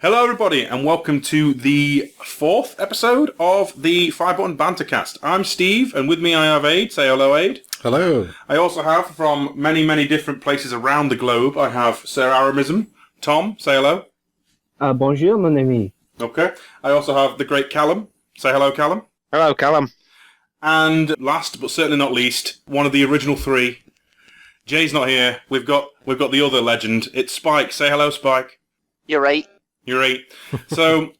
Hello everybody and welcome to the 4th episode of the Firebutton Bantercast. I'm Steve and with me I have Aid. Say hello, Aid. Hello. I also have from many different places around the globe, I have Sir Aramism. Tom, say hello. Bonjour mon ami. Okay. I also have the great Callum. Say hello, Callum. Hello, Callum. And last but certainly not least, one of the original three. Jay's not here. We've got the other legend. It's Spike. Say hello, Spike. You're right. You're right. So,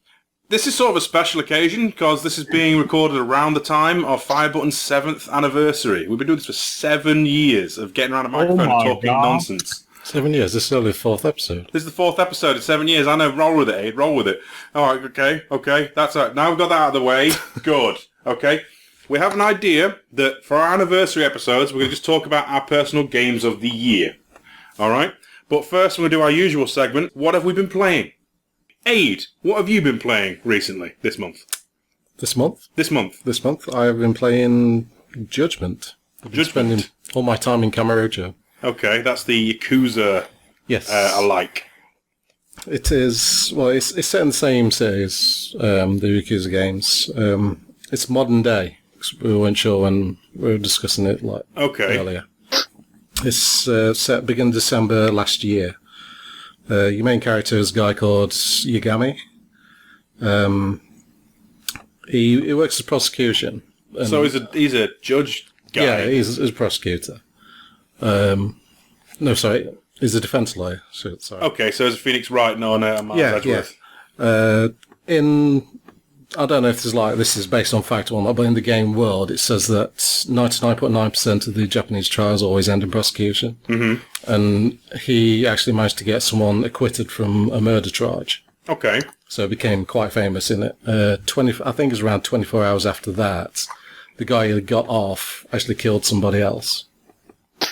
this is sort of a special occasion because this is being recorded around the time of Firebutton's 7th anniversary. We've been doing this for 7 years of getting around a microphone and talking nonsense. 7 years. This is only the 4th episode. This is the 4th episode in 7 years. I know. Roll with it, Aid. Roll with it. All right. Okay. That's all right. Now we've got that out of the way. Good. Okay. We have an idea that for our anniversary episodes, we're going to just talk about our personal games of the year. All right. But first, we're going to do our usual segment. What have we been playing? Aid, what have you been playing recently, this month? This month? This month. This month, I have been playing Judgment. I've been spending all my time in Kamurocho. Okay, that's the Yakuza Yes. alike. It is, well, it's set in the same series, the Yakuza games. It's modern day, 'cause we weren't sure when we were discussing it earlier. It's set beginning December last year. Your main character is a guy called Yagami. He works as prosecution. So he's a judge guy? Yeah, he's a prosecutor. No, sorry, he's a defense lawyer. Sorry. Okay, so it's Phoenix Wright, not Miles Edgeworth. I don't know if this is based on fact or not, but in the game world, it says that 99.9% of the Japanese trials always end in prosecution. Mm-hmm. And he actually managed to get someone acquitted from a murder charge. Okay. So he became quite famous in it. I think it was around 24 hours after that, the guy who got off actually killed somebody else.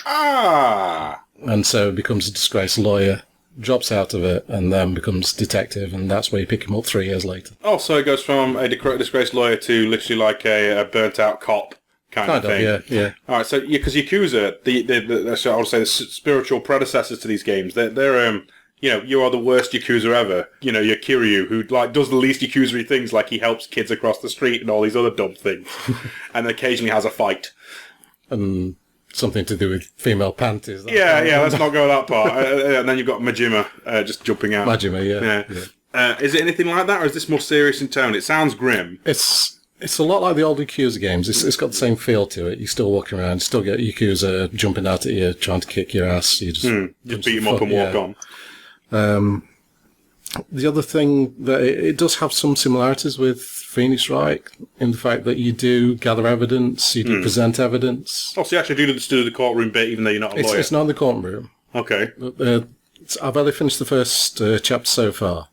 Ah! And so becomes a disgraced lawyer, drops out of it, and then becomes detective, and that's where you pick him up 3 years later. Oh, so it goes from a disgraced lawyer to literally like a burnt-out cop kind of thing. Yeah. All right, so because Yakuza, so I would say the spiritual predecessors to these games, they're you are the worst Yakuza ever. You know, you're Kiryu, who does the least Yakuza-y things, like he helps kids across the street and all these other dumb things, and occasionally has a fight. And something to do with female panties. Yeah, let's not go that part. And then you've got Majima just jumping out. Majima, yeah. Is it anything like that, or is this more serious in tone? It sounds grim. It's a lot like the old Yakuza games. It's got the same feel to it. You're still walking around, still get Yakuza jumping out at you, trying to kick your ass. You just beat him up and walk on. The other thing that it does have some similarities with Phoenix Wright in the fact that you do gather evidence, you do present evidence. Oh, so you actually do the courtrume bit, even though you're not a lawyer. It's not in the courtroom. Okay. I've only finished the first chapter so far,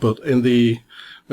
but when you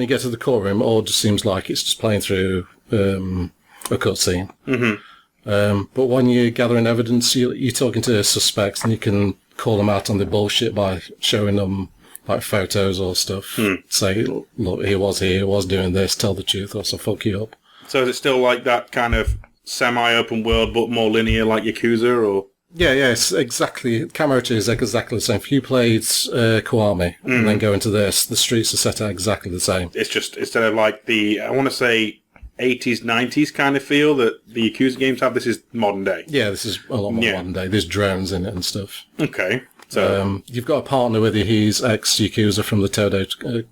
get to the courtroom, it all just seems like it's just playing through a cutscene. Mm-hmm. But when you're gathering evidence, you're talking to suspects, and you can call them out on the bullshit by showing them like photos or stuff. Say, look, he was doing this, tell the truth, or else I'll fuck you up. So is it still like that kind of semi-open world, but more linear like Yakuza, or? Yeah, it's exactly, Kamurocho is exactly the same. If you played Kiwami and then go into this, the streets are set out exactly the same. It's just, instead of like I want to say 80s, 90s kind of feel that the Yakuza games have, this is modern day. Yeah, this is a lot more modern day. There's drones in it and stuff. Okay. So you've got a partner with you. He's ex-Yakuza from the Todo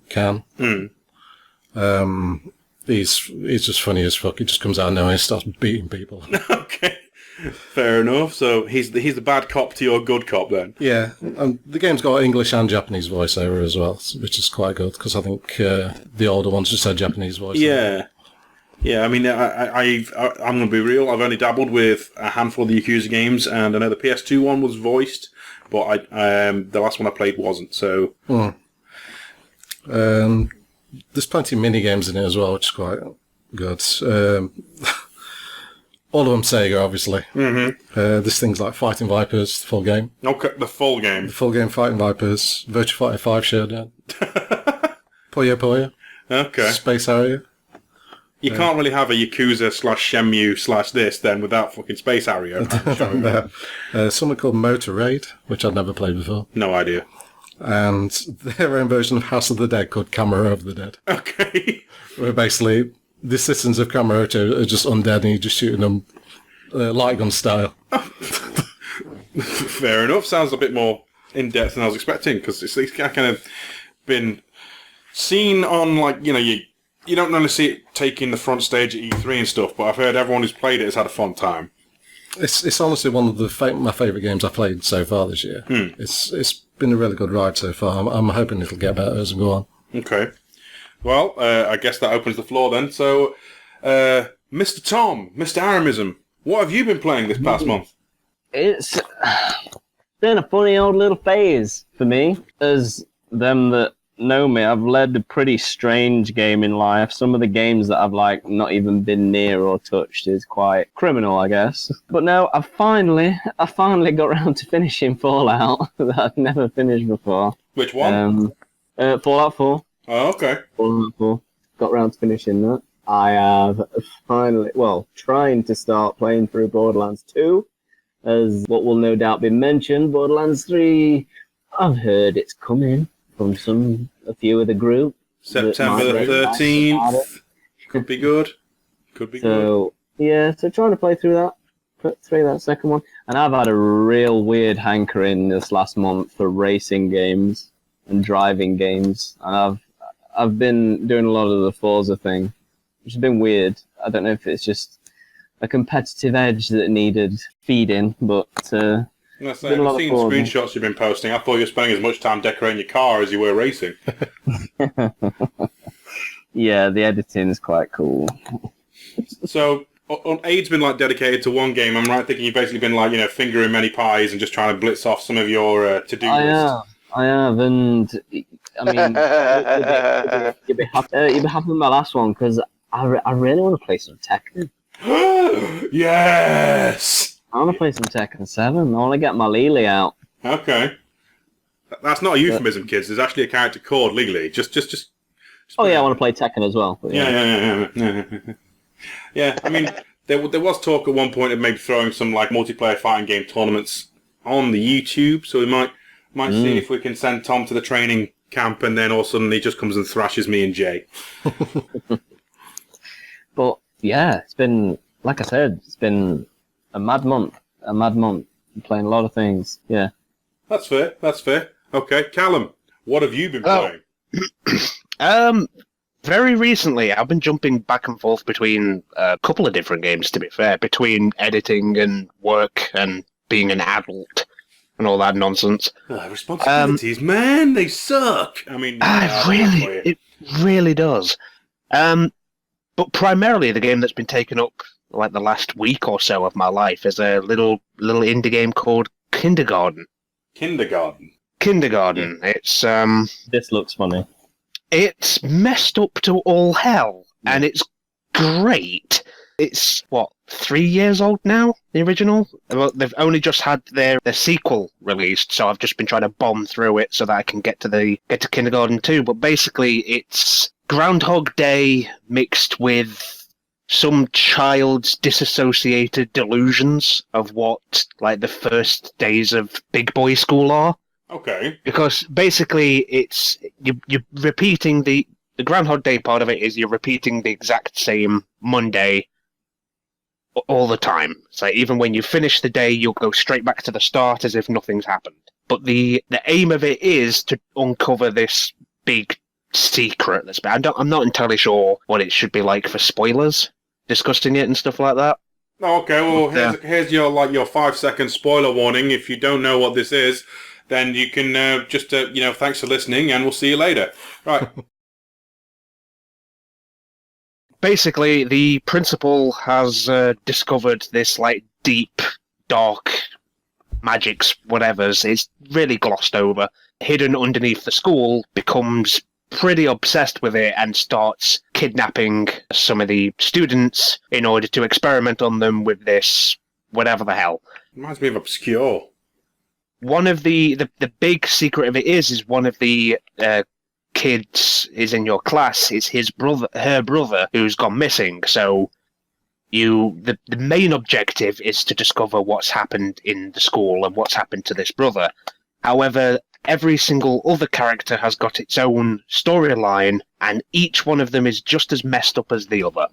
Can. He's just funny as fuck. He just comes out of nowhere and starts beating people. Okay. Fair enough. So he's the bad cop to your good cop then. Yeah. The game's got English and Japanese voiceover as well, which is quite good because I think the older ones just had Japanese voiceover. Yeah. Yeah, I mean, I'm going to be real. I've only dabbled with a handful of the Yakuza games, and I know the PS2 one was voiced, but the last one I played wasn't, so... There's plenty of mini-games in it as well, which is quite good. All of them Sega, obviously. Mm-hmm. There's things like Fighting Vipers, the full game. Okay, the full game. The full game Fighting Vipers, Virtua Fighter 5 Showdown. Puyo Puyo. Okay. Space Harrier. You can't really have a Yakuza/Shenmue/this then without fucking Space Harrier. No. Something called Motor Raid, which I'd never played before. No idea. and their own version of House of the Dead called Camera Over the Dead. Okay. Where basically the citizens of Kamurocho are just undead and you're just shooting them light gun style. Fair enough. Sounds a bit more in-depth than I was expecting, because it's kind of been seen on, like, you don't normally see it taking the front stage at E3 and stuff, but I've heard everyone who's played it has had a fun time. It's honestly one of my favourite games I've played so far this year. It's been a really good ride so far. I'm hoping it'll get better as we go on. Okay. Well, I guess that opens the floor then. So, Mr. Tom, Mr. Aramism, what have you been playing this past month? It's been a funny old little phase for me. As them that know me, I've led a pretty strange gaming life. Some of the games that I've not even been near or touched is quite criminal, I guess. But no, I finally got around to finishing Fallout that I've never finished before. Which one? Fallout 4. Oh, okay. Fallout 4. Got around to finishing that. I have finally, trying to start playing through Borderlands 2, as what will no doubt be mentioned. Borderlands 3, I've heard it's coming from a few of the group. September the 13th. Could be good. So trying to play through that second one. And I've had a real weird hankering this last month for racing games and driving games. And I've been doing a lot of the Forza thing, which has been weird. I don't know if it's just a competitive edge that needed feeding, but I've seen screenshots you've been posting. I thought you were spending as much time decorating your car as you were racing. Yeah, the editing is quite cool. So, Aid's been dedicated to one game. I'm right thinking you've basically been fingering many pies and just trying to blitz off some of your to-do list. I have, and I mean, you'll be happy with my last one, because I really want to play some Tekken. Yes! I want to play some Tekken 7. I want to get my Lily out. Okay. That's not a euphemism, kids. There's actually a character called Lily. Just oh yeah, I want to play Tekken as well. Yeah. Yeah, I mean, there was talk at one point of maybe throwing some multiplayer fighting game tournaments on the YouTube, so we might see if we can send Tom to the training camp, and then all of a sudden he just comes and thrashes me and Jay. But yeah, it's been, like I said, it's been a mad month. I'm playing a lot of things. Yeah. That's fair. Okay, Callum, what have you been playing? Very recently, I've been jumping back and forth between a couple of different games, to be fair, between editing and work and being an adult and all that nonsense. Responsibilities, man, they suck. I mean, it really does. But primarily, the game that's been taken up the last week or so of my life is a little indie game called Kindergarten. Kindergarten. It's This looks funny. It's messed up to all hell, and it's great. It's 3 years old now, the original? Well, they've only just had their sequel released, so I've just been trying to bomb through it so that I can get to Kindergarten 2. But basically, it's Groundhog Day mixed with some child's disassociated delusions of what the first days of big boy school are. Okay. Because basically, it's you're repeating the Groundhog Day part of it is you're repeating the exact same Monday all the time. So even when you finish the day, you'll go straight back to the start as if nothing's happened. But the aim of it is to uncover this big secret. I'm not entirely sure what it should be like for spoilers, discussing it and stuff like that. Okay, well, here's your 5-second spoiler warning. If you don't know what this is, then you can thanks for listening, and we'll see you later. Right. Basically, the principal has discovered this deep, dark magics, whatever's. It's really glossed over. Hidden underneath the school, becomes pretty obsessed with it and starts kidnapping some of the students in order to experiment on them with this whatever the hell. Reminds me of Obscure. One of the big secret of it is one of the kids is in your class is her brother who's gone missing. So the main objective is to discover what's happened in the school and what's happened to this brother. However, every single other character has got its own storyline, and each one of them is just as messed up as the other.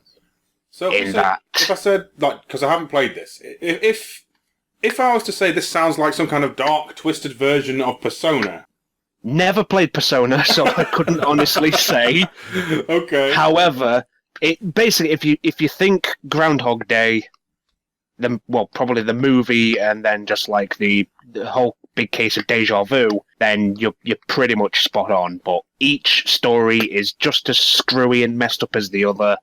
So if I said, like, because I haven't played this, if I was to say this sounds like some kind of dark, twisted version of Persona. Never played Persona, so I couldn't honestly say. Okay. However, it basically, if you think Groundhog Day, probably the movie, and then just like the whole big case of deja vu, then you're pretty much spot on. But each story is just as screwy and messed up as the other.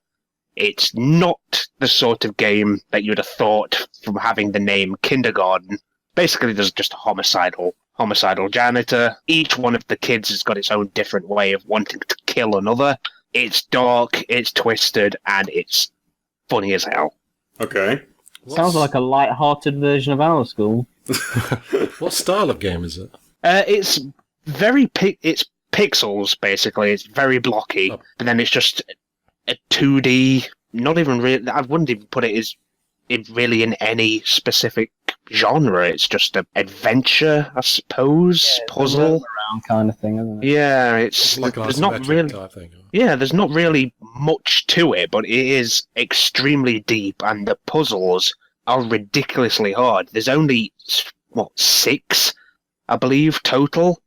It's not the sort of game that you'd have thought from having the name Kindergarten. Basically, there's just a homicidal janitor. Each one of the kids has got its own different way of wanting to kill another. It's dark, it's twisted, and it's funny as hell. Okay. Sounds like a light-hearted version of our school. What style of game is it? It's very it's pixels, basically. It's very blocky, but then it's just a 2D. Not even really. I wouldn't even put it as really in any specific genre. It's just an adventure, I suppose, puzzle around kind of thing, isn't it? Yeah, it's like there's not really type thing. Yeah, there's not really much to it, but it is extremely deep, and the puzzles are ridiculously hard. There's only 6, I believe, total.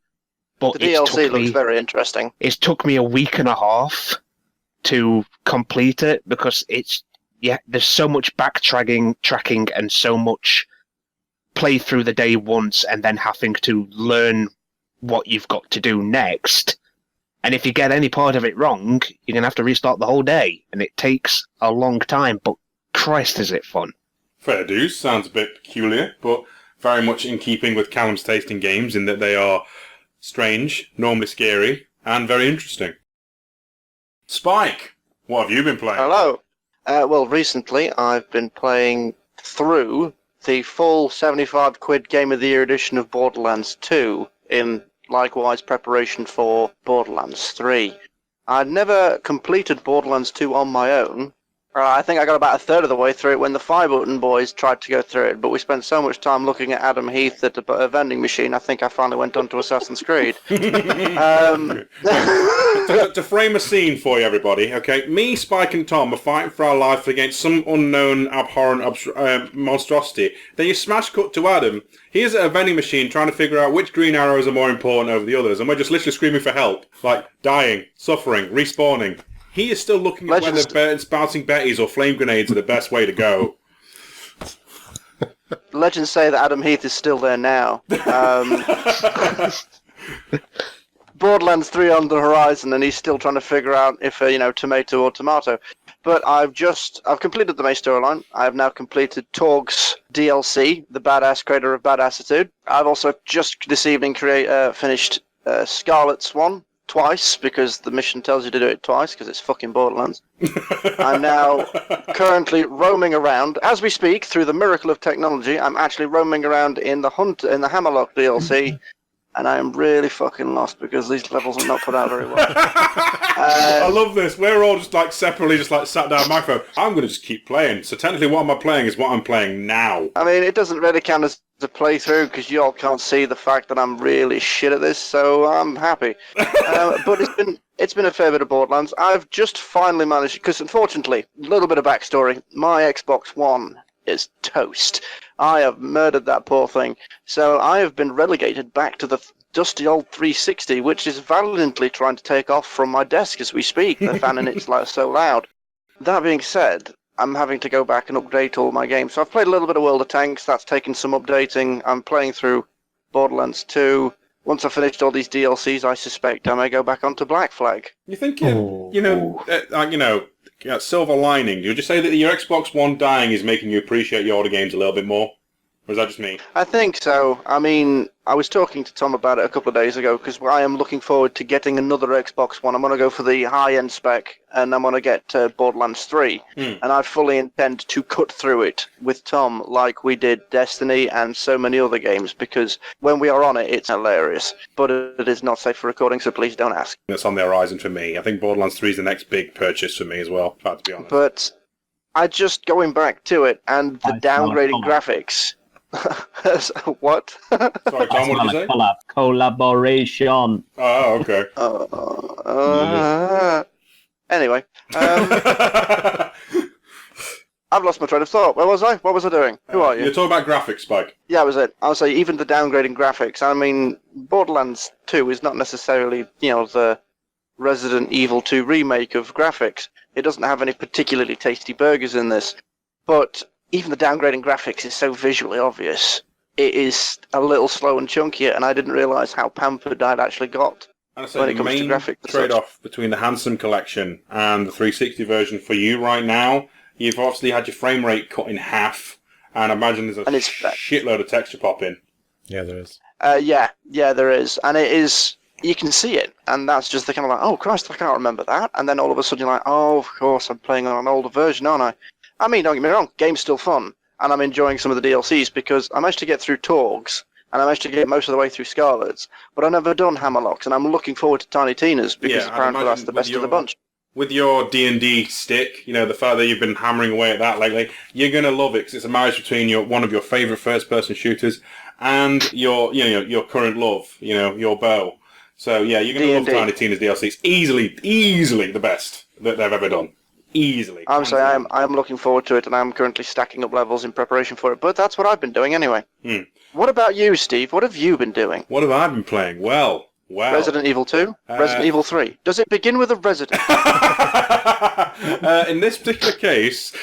But the DLC looks very interesting. It's took me a week and a half to complete it because there's so much tracking and so much play through the day once and then having to learn what you've got to do next. And if you get any part of it wrong, you're going to have to restart the whole day. And it takes a long time, but Christ, is it fun. Fair dues. Sounds a bit peculiar, but very much in keeping with Callum's taste in games in that they are strange, normally scary, and very interesting. Spike, what have you been playing? Hello. Well, recently I've been playing through the full 75 quid Game of the Year edition of Borderlands 2 in likewise preparation for Borderlands 3. I'd never completed Borderlands 2 on my own. I think I got about a third of the way through it when the Firebutton boys tried to go through it, but we spent so much time looking at Adam Heath at a vending machine, I think I finally went on to Assassin's Creed. To frame a scene for you, everybody, okay? Me, Spike, and Tom are fighting for our life against some unknown, abhorrent monstrosity. Then you smash cut to Adam. He's at a vending machine trying to figure out which green arrows are more important over the others, and we're just literally screaming for help. Like, dying, suffering, respawning. He is still looking at whether bouncing Bettys or flame grenades are the best way to go. Legends say that Adam Heath is still there now. Borderlands 3 on the horizon, and he's still trying to figure out if, tomato or tomato. But I've completed the main storyline. I have now completed Torg's DLC, the badass creator of Badassitude. I've also just this evening finished Scarlet Swan. Twice, because the mission tells you to do it twice, because it's fucking Borderlands. I'm now currently roaming around, as we speak, through the miracle of technology. I'm actually roaming around in the Hammerlock DLC, and I am really fucking lost because these levels are not put out very well. I love this. We're all just separately sat down microphone. I'm going to just keep playing. So technically what am I playing is what I'm playing now. I mean, it doesn't really count as a playthrough because you all can't see the fact that I'm really shit at this, so I'm happy. But it's been a fair bit of Borderlands. I've just finally managed, because unfortunately, a little bit of backstory, my Xbox One is toast. I have murdered that poor thing. So I have been relegated back to the dusty old 360, which is valiantly trying to take off from my desk as we speak. The fan in it's so loud. That being said, I'm having to go back and update all my games. So I've played a little bit of World of Tanks. That's taken some updating. I'm playing through Borderlands 2. Once I've finished all these DLCs, I suspect I may go back onto Black Flag. You think, silver lining, would you say that your Xbox One dying is making you appreciate your older games a little bit more? Or is that just me? I think so. I mean, I was talking to Tom about it a couple of days ago because I am looking forward to getting another Xbox One. I'm going to go for the high-end spec, and I'm going to get Borderlands 3. And I fully intend to cut through it with Tom like we did Destiny and so many other games, because when we are on it, it's hilarious. But it is not safe for recording, so please don't ask. That's on the horizon for me. I think Borderlands 3 is the next big purchase for me as well, to be honest. But I just going back to it, and the downgraded graphics What? Sorry, Tom, what did you say? Collaboration. Oh, okay. Anyway, I've lost my train of thought. Where was I? What was I doing? Who are you? You're talking about graphics, Spike. Yeah, that was it. I would say even the downgrading graphics. I mean, Borderlands 2 is not necessarily, the Resident Evil 2 remake of graphics. It doesn't have any particularly tasty burgers in this. But even the downgrading graphics is so visually obvious. It is a little slow and chunkier, and I didn't realise how pampered I'd actually got. And I say the main trade-off between the Handsome Collection and the 360 version for you right now, you've obviously had your frame rate cut in half, and I imagine there's a shitload of texture pop in. Yeah, there is. Yeah, there is. And it is, you can see it, and that's just the kind of like, oh Christ, I can't remember that. And then all of a sudden you're like, oh, of course, I'm playing on an older version, aren't I? I mean, don't get me wrong, game's still fun, and I'm enjoying some of the DLCs because I managed to get through Torgs, and I managed to get most of the way through Scarlet's, but I've never done Hammerlocks, and I'm looking forward to Tiny Tina's because apparently that's the best of the bunch. With your D&D stick, the fact that you've been hammering away at that lately, you're going to love it because it's a marriage between one of your favourite first-person shooters and your current love, your bow. So, yeah, you're going to love Tiny Tina's DLC. It's easily the best that they've ever done. Easily. I'm looking forward to it, and I'm currently stacking up levels in preparation for it, but that's what I've been doing anyway. What about you, Steve? What have you been doing? What have I been playing? Well... Resident Evil 2? Resident Evil 3? Does it begin with a resident? In this particular case,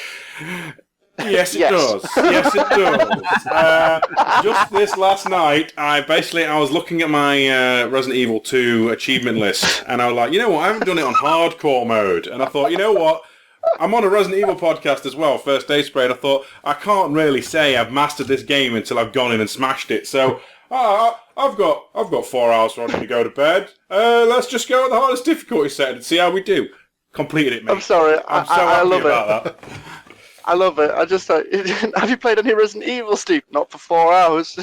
yes it does. Yes it does. Just this last night, I was looking at my Resident Evil 2 achievement list, and I was like, you know what, I haven't done it on hardcore mode. And I thought, you know what, I'm on a Resident Evil podcast as well, First Day Spray, and I thought, I can't really say I've mastered this game until I've gone in and smashed it. So... I've got 4 hours for me to go to bed. Let's just go with the hardest difficulty setting and see how we do. Completed it, mate. I'm sorry. I'm so happy about that. I love it. I just thought, have you played any Resident Evil, Steve? Not for 4 hours.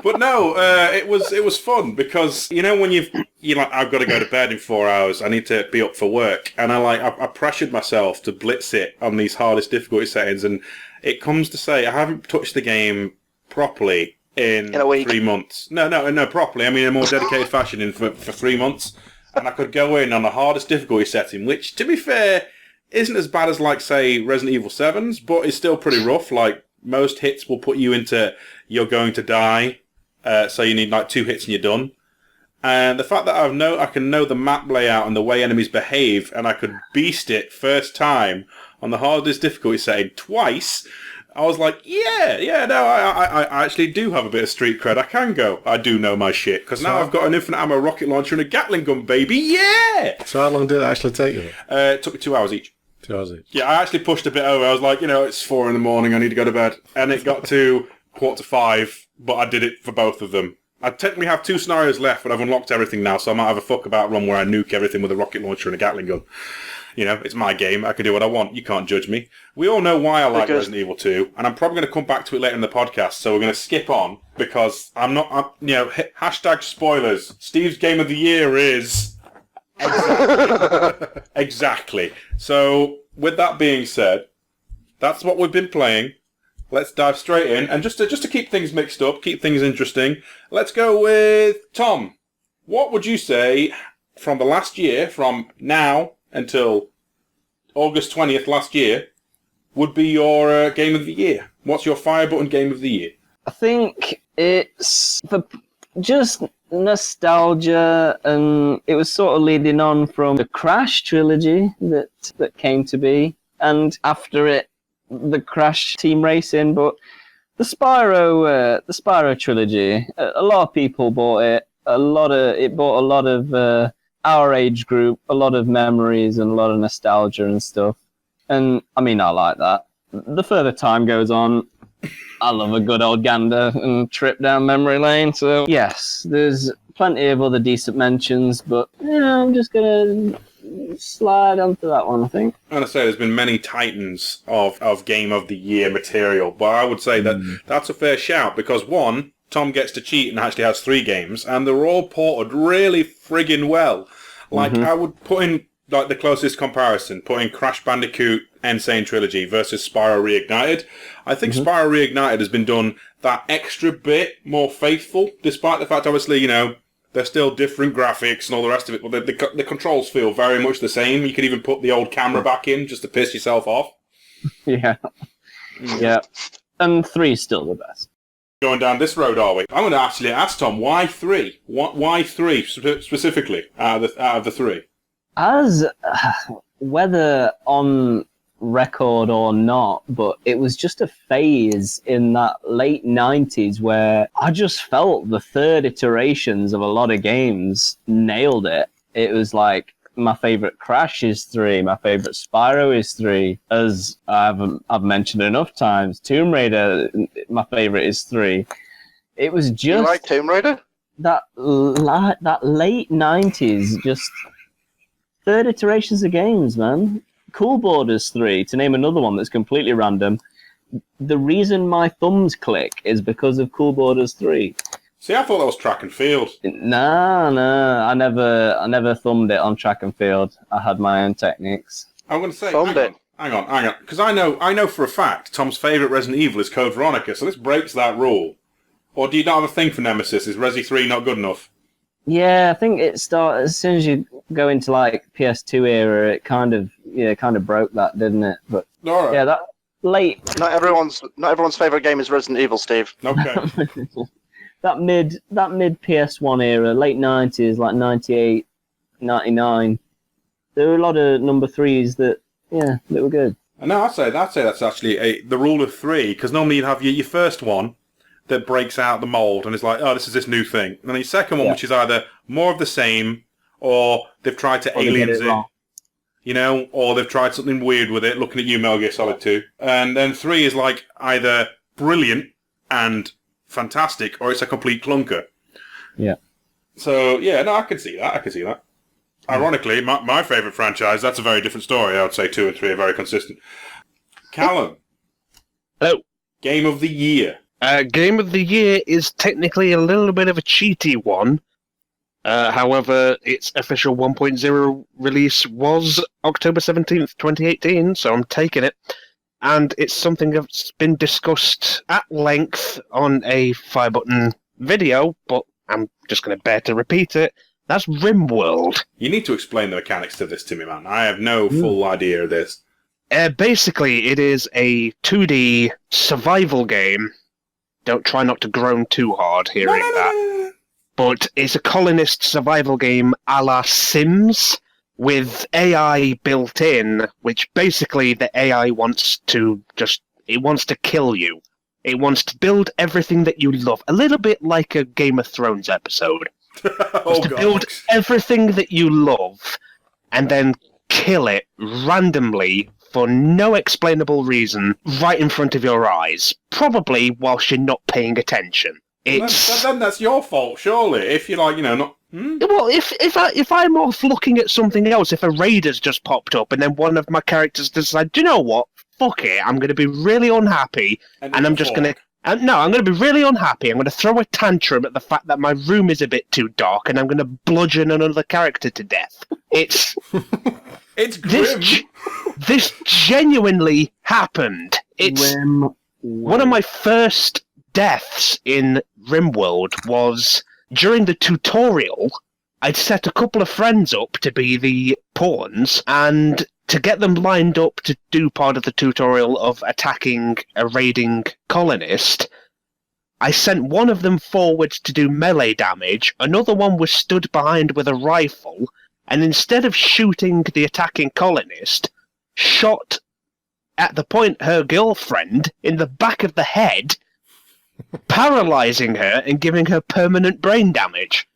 But no, it was fun because when you're like, I've got to go to bed in 4 hours. I need to be up for work, and I pressured myself to blitz it on these hardest difficulty settings, and it comes to say I haven't touched the game properly in a week. 3 months. No, properly. I mean, in a more dedicated fashion for 3 months. And I could go in on the hardest difficulty setting, which, to be fair, isn't as bad as, like, say, Resident Evil 7's, but is still pretty rough. Like, most hits will put you into you're going to die, so you need, like, 2 hits and you're done. And the fact that I can know the map layout and the way enemies behave, and I could beast it first time on the hardest difficulty setting twice... I was like, I actually do have a bit of street cred. I do know my shit. Because now I've got an infinite ammo rocket launcher and a Gatling gun, baby. Yeah! So how long did it actually take you? It took me 2 hours each. 2 hours each? Yeah, I actually pushed a bit over. I was like, it's 4 in the morning. I need to go to bed. And it got to 4:45, but I did it for both of them. I technically have 2 scenarios left, but I've unlocked everything now, so I might have a fuck about run where I nuke everything with a rocket launcher and a Gatling gun. It's my game. I can do what I want. You can't judge me. We all know why I like Resident Evil 2, and I'm probably going to come back to it later in the podcast, so we're going to skip on, because hashtag spoilers. Steve's Game of the Year is... Exactly. So, with that being said, that's what we've been playing. Let's dive straight in, and just to keep things mixed up, keep things interesting, let's go with Tom. What would you say from the last year, from now until August 20th last year, would be your Game of the Year? What's your Firebutton Game of the Year? I think it's for just nostalgia, and it was sort of leading on from the Crash trilogy that came to be, and after it, the Crash Team Racing, but the Spyro trilogy, a lot of people bought it. It bought a lot of our age group, a lot of memories and a lot of nostalgia and stuff. And I mean, I like that. The further time goes on, I love a good old gander and trip down memory lane. So yes, there's plenty of other decent mentions, but I'm just gonna slide onto that one, I think. I'm going to say there's been many titans of Game of the Year material, but I would say that that's a fair shout, because one, Tom gets to cheat and actually has 3 games, and they're all ported really friggin' well. Like, I would put in like the closest comparison, putting Crash Bandicoot Insane Trilogy versus Spyro Reignited. I think Spyro Reignited has been done that extra bit more faithful, despite the fact, obviously, you know, they're still different graphics and all the rest of it, but the controls feel very much the same. You could even put the old camera back in just to piss yourself off. Yeah. Yeah. And 3's still the best. Going down this road, are we? I'm going to actually ask Tom, why 3? Why 3 specifically out of the 3? As whether on record or not, but it was just a phase in that late 90s where I just felt the third iterations of a lot of games nailed it. It was like, my favourite Crash is 3, my favourite Spyro is 3, as I've mentioned enough times. Tomb Raider, my favourite is 3. It was just... You like Tomb Raider? That late 90s, just third iterations of games, man. Cool Borders 3, to name another one that's completely random. The reason my thumbs click is because of Cool Borders 3. See, I thought that was track and field. Nah, I never thumbed it on track and field. I had my own techniques. I'm going to say, hang on, because I know for a fact Tom's favourite Resident Evil is Code Veronica, so this breaks that rule. Or do you not have a thing for Nemesis? Is Resi 3 not good enough? Yeah, I think it started as soon as you go into like PS2 era. It kind of broke that, didn't it? But all right. Yeah, that late. Not everyone's favorite game is Resident Evil, Steve. Okay. that mid PS1 era, late 90s, like 98, 99. There were a lot of number 3s that were good. No, I'd say that's actually the rule of 3, because normally you'd have your first one that breaks out the mould and is like, oh, this is this new thing. And then your second one, which is either more of the same, or they've tried to aliens it, you know, or they've tried something weird with it, looking at you, Metal Gear Solid 2. And then 3 is like either brilliant and fantastic, or it's a complete clunker. Yeah. So, yeah, no, I can see that. Ironically, my favourite franchise, that's a very different story. I would say 2 and 3 are very consistent. Callum. Hello. Game of the Year. Game of the Year is technically a little bit of a cheaty one. However, its official 1.0 release was October 17th, 2018, so I'm taking it. And it's something that's been discussed at length on a Firebutton video, but I'm just going to bear to repeat it. That's RimWorld. You need to explain the mechanics to this to me, man. I have no full idea of this. Basically, it is a 2D survival game. Don't try not to groan too hard hearing that. But it's a colonist survival game a la Sims, with AI built in, which basically the AI wants to kill you. It wants to build everything that you love. A little bit like a Game of Thrones episode. Build everything that you love, and then kill it randomly for no explainable reason right in front of your eyes, probably whilst you're not paying attention. Then that's your fault, surely. If you're like, not. Well, if I'm off looking at something else, if a raider's just popped up and then one of my characters decides, do you know what? Fuck it, I'm going to be really unhappy, and I'm just going to. I'm going to be really unhappy. I'm going to throw a tantrum at the fact that my room is a bit too dark, and I'm going to bludgeon another character to death. It's grim. This genuinely happened. It's one of my first deaths in RimWorld was during the tutorial. I'd set a couple of friends up to be the pawns, and to get them lined up to do part of the tutorial of attacking a raiding colonist, I sent one of them forward to do melee damage, another one was stood behind with a rifle, and instead of shooting the attacking colonist, shot at the point her girlfriend in the back of the head, paralyzing her and giving her permanent brain damage.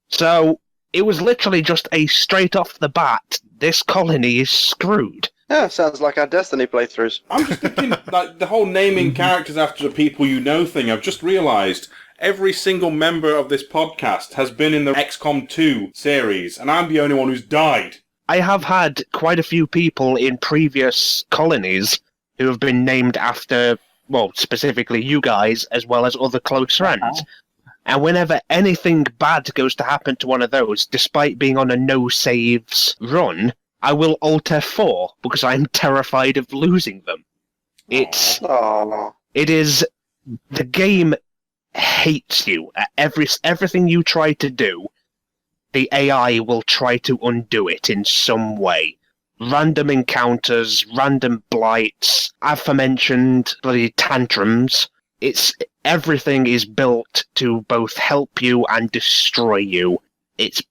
So it was literally just a straight off the bat, this colony is screwed. Yeah, sounds like our Destiny playthroughs. I'm just thinking, like, the whole naming characters after the people you know thing, I've just realised every single member of this podcast has been in the XCOM 2 series, and I'm the only one who's died. I have had quite a few people in previous colonies who have been named after, well, specifically you guys, as well as other close friends. And whenever anything bad goes to happen to one of those, despite being on a no-saves run, I will alt F4 because I'm terrified of losing them. Aww. It is the game hates you at everything you try to do. The AI will try to undo it in some way. Random encounters, random blights, aforementioned bloody tantrums. Everything is built to both help you and destroy you. It's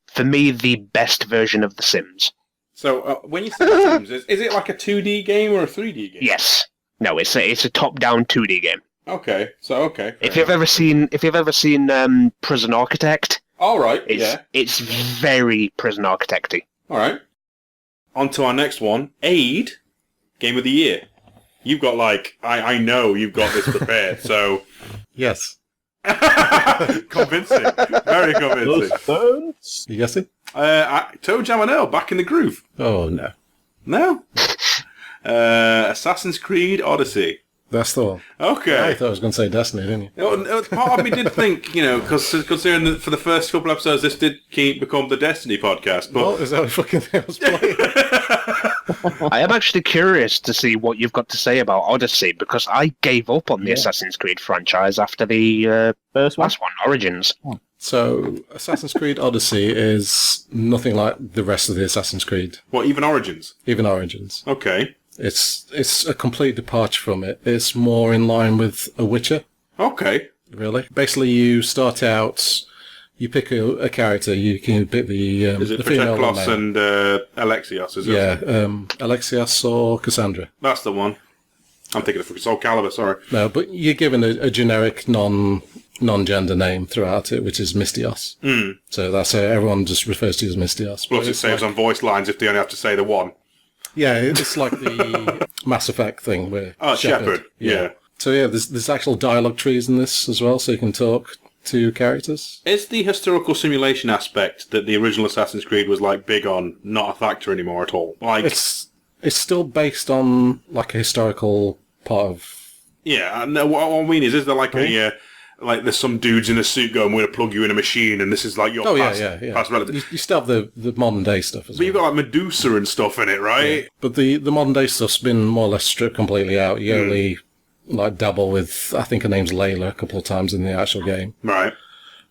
for me the best version of The Sims. So when you say Sims, is it like a 2D game or a 3D game? Yes. No, it's a top-down 2D game. Okay. If you've ever seen Prison Architect, all right, it's very Prison Architect-y. All right. On to our next one, Aid, Game of the Year. You've got I know you've got this prepared, so Yes. convincing, very convincing. You guessing? Toe Jam and Earl, Back in the Groove. Oh, no. No. Assassin's Creed Odyssey. That's the one. Okay. I thought I was going to say Destiny, didn't you? Part of me did think, because considering that for the first couple episodes, this did become the Destiny podcast. But What is that fucking thing I was playing? I am actually curious to see what you've got to say about Odyssey, because I gave up on the Assassin's Creed franchise after the First one? last one, Origins. So, Assassin's Creed Odyssey is nothing like the rest of the Assassin's Creed, what, even Origins? even Origins. Okay. It's a complete departure from it. It's more in line with A Witcher, Okay. really. Basically, you start out, you pick a character, you can pick the Is it the female or Patroclus male. and Alexios, is it? Yeah, Alexios or Cassandra. That's the one. I'm thinking of Soul Calibur, sorry. No, but you're given a generic non-gender name throughout it, which is Mystios. Mm. So that's how everyone just refers to you as Mystios. Plus But it it's saves on voice lines if they only have to say the one. Yeah, it's like the Mass Effect thing where Shepard. Yeah. So yeah, there's actual dialogue trees in this as well, so you can talk to characters. Is the historical simulation aspect that the original Assassin's Creed was big on not a factor anymore at all? It's still based on like a historical part of. Yeah, and what I mean is there there's some dudes in a suit going, we're going to plug you in a machine, and this is your past relative. You still have the modern day stuff as But well. you've got Medusa and stuff in it, right? Yeah. But the modern day stuff's been more or less stripped completely out. You only dabble with, I think her name's Layla a couple of times in the actual game. Right.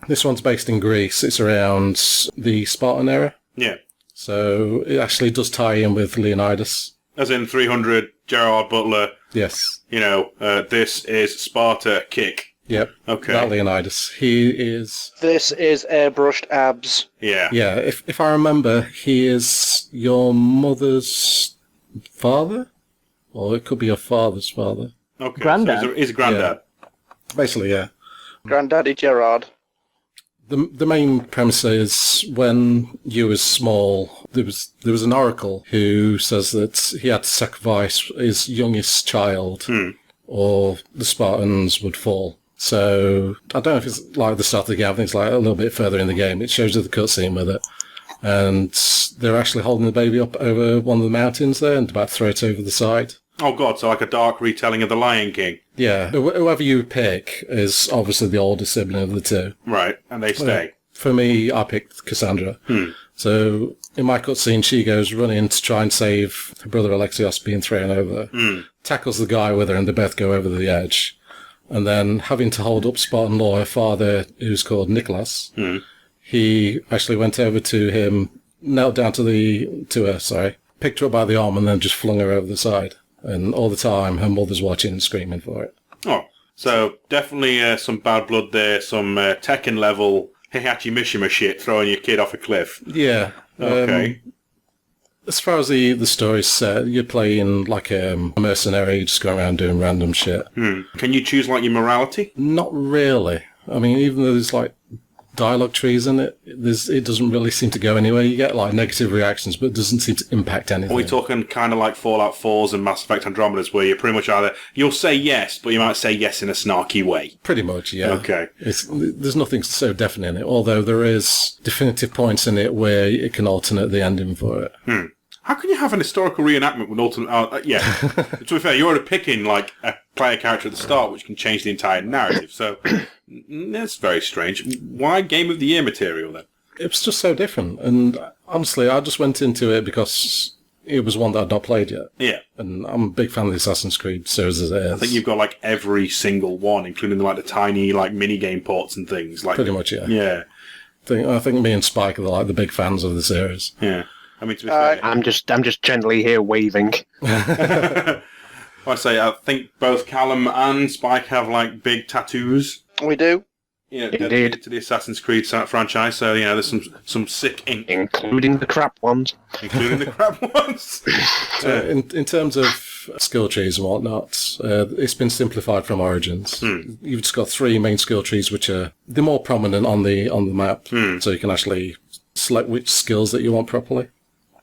This one's based in Greece. It's around the Spartan era. Yeah. So it actually does tie in with Leonidas. As in 300, Gerard Butler, Yes. this is Sparta, kick. Yep. Okay. That Leonidas. He is... This is airbrushed abs. Yeah. Yeah, if I remember, he is your mother's father? Or it could be your father's father. Okay. Granddad. So he's a granddad. Basically, yeah. Granddaddy Gerard. The main premise is when you was small, there was an oracle who says that he had to sacrifice his youngest child or the Spartans would fall. So I don't know if it's like the start of the game. I think it's like a little bit further in the game. It shows you the cutscene with it. And they're actually holding the baby up over one of the mountains there and about to throw it over the side. Oh god, so like a dark retelling of The Lion King. Yeah, whoever you pick is obviously the older sibling of the two. Right, and they stay. For me, I picked Cassandra. So in my cutscene, she goes running to try and save her brother Alexios being thrown over. Tackles the guy with her, and they both go over the edge. And then, having to hold up Spartan law, her father, who's called Nicholas, he actually went over to him, knelt down to her, picked her up by the arm, and then just flung her over the side. And all the time, her mother's watching and screaming for it. Oh, so definitely some bad blood there, some Tekken level Heihachi Mishima shit, throwing your kid off a cliff. Yeah. Okay. As far as the story's set, you're playing like a mercenary, just going around doing random shit. Can you choose your morality? Not really. I mean, even though there's dialogue trees in it, it doesn't really seem to go anywhere. You get negative reactions, but it doesn't seem to impact anything. Are we talking kind of like Fallout 4s and Mass Effect Andromeda's, where you're pretty much you'll say yes, but you might say yes in a snarky way? Pretty much, yeah. Okay. There's nothing so definite in it, although there is definitive points in it where it can alternate the ending for it. How can you have an historical reenactment with alternate... to be fair, you're already picking a player character at the start, which can change the entire narrative, so that's very strange. Why Game of the Year material, then? it was just so different. And honestly, I just went into it because it was one that I'd not played yet. Yeah. And I'm a big fan of the Assassin's Creed series as it is. I think you've got like every single one, including like the tiny like mini game ports and things. Like Pretty much, yeah. Yeah. I think me and Spike are like the big fans of the series. Yeah. I mean, to be fair, I'm just gently here waving. I say I think both Callum and Spike have like big tattoos. We do. Yeah, Indeed. dedicated to the Assassin's Creed franchise. So there's some sick ink, Including the crap ones. including the crap ones. In terms of skill trees and whatnot, it's been simplified from Origins. You've just got 3 main skill trees, which are the more prominent on the map, so you can actually select which skills that you want properly.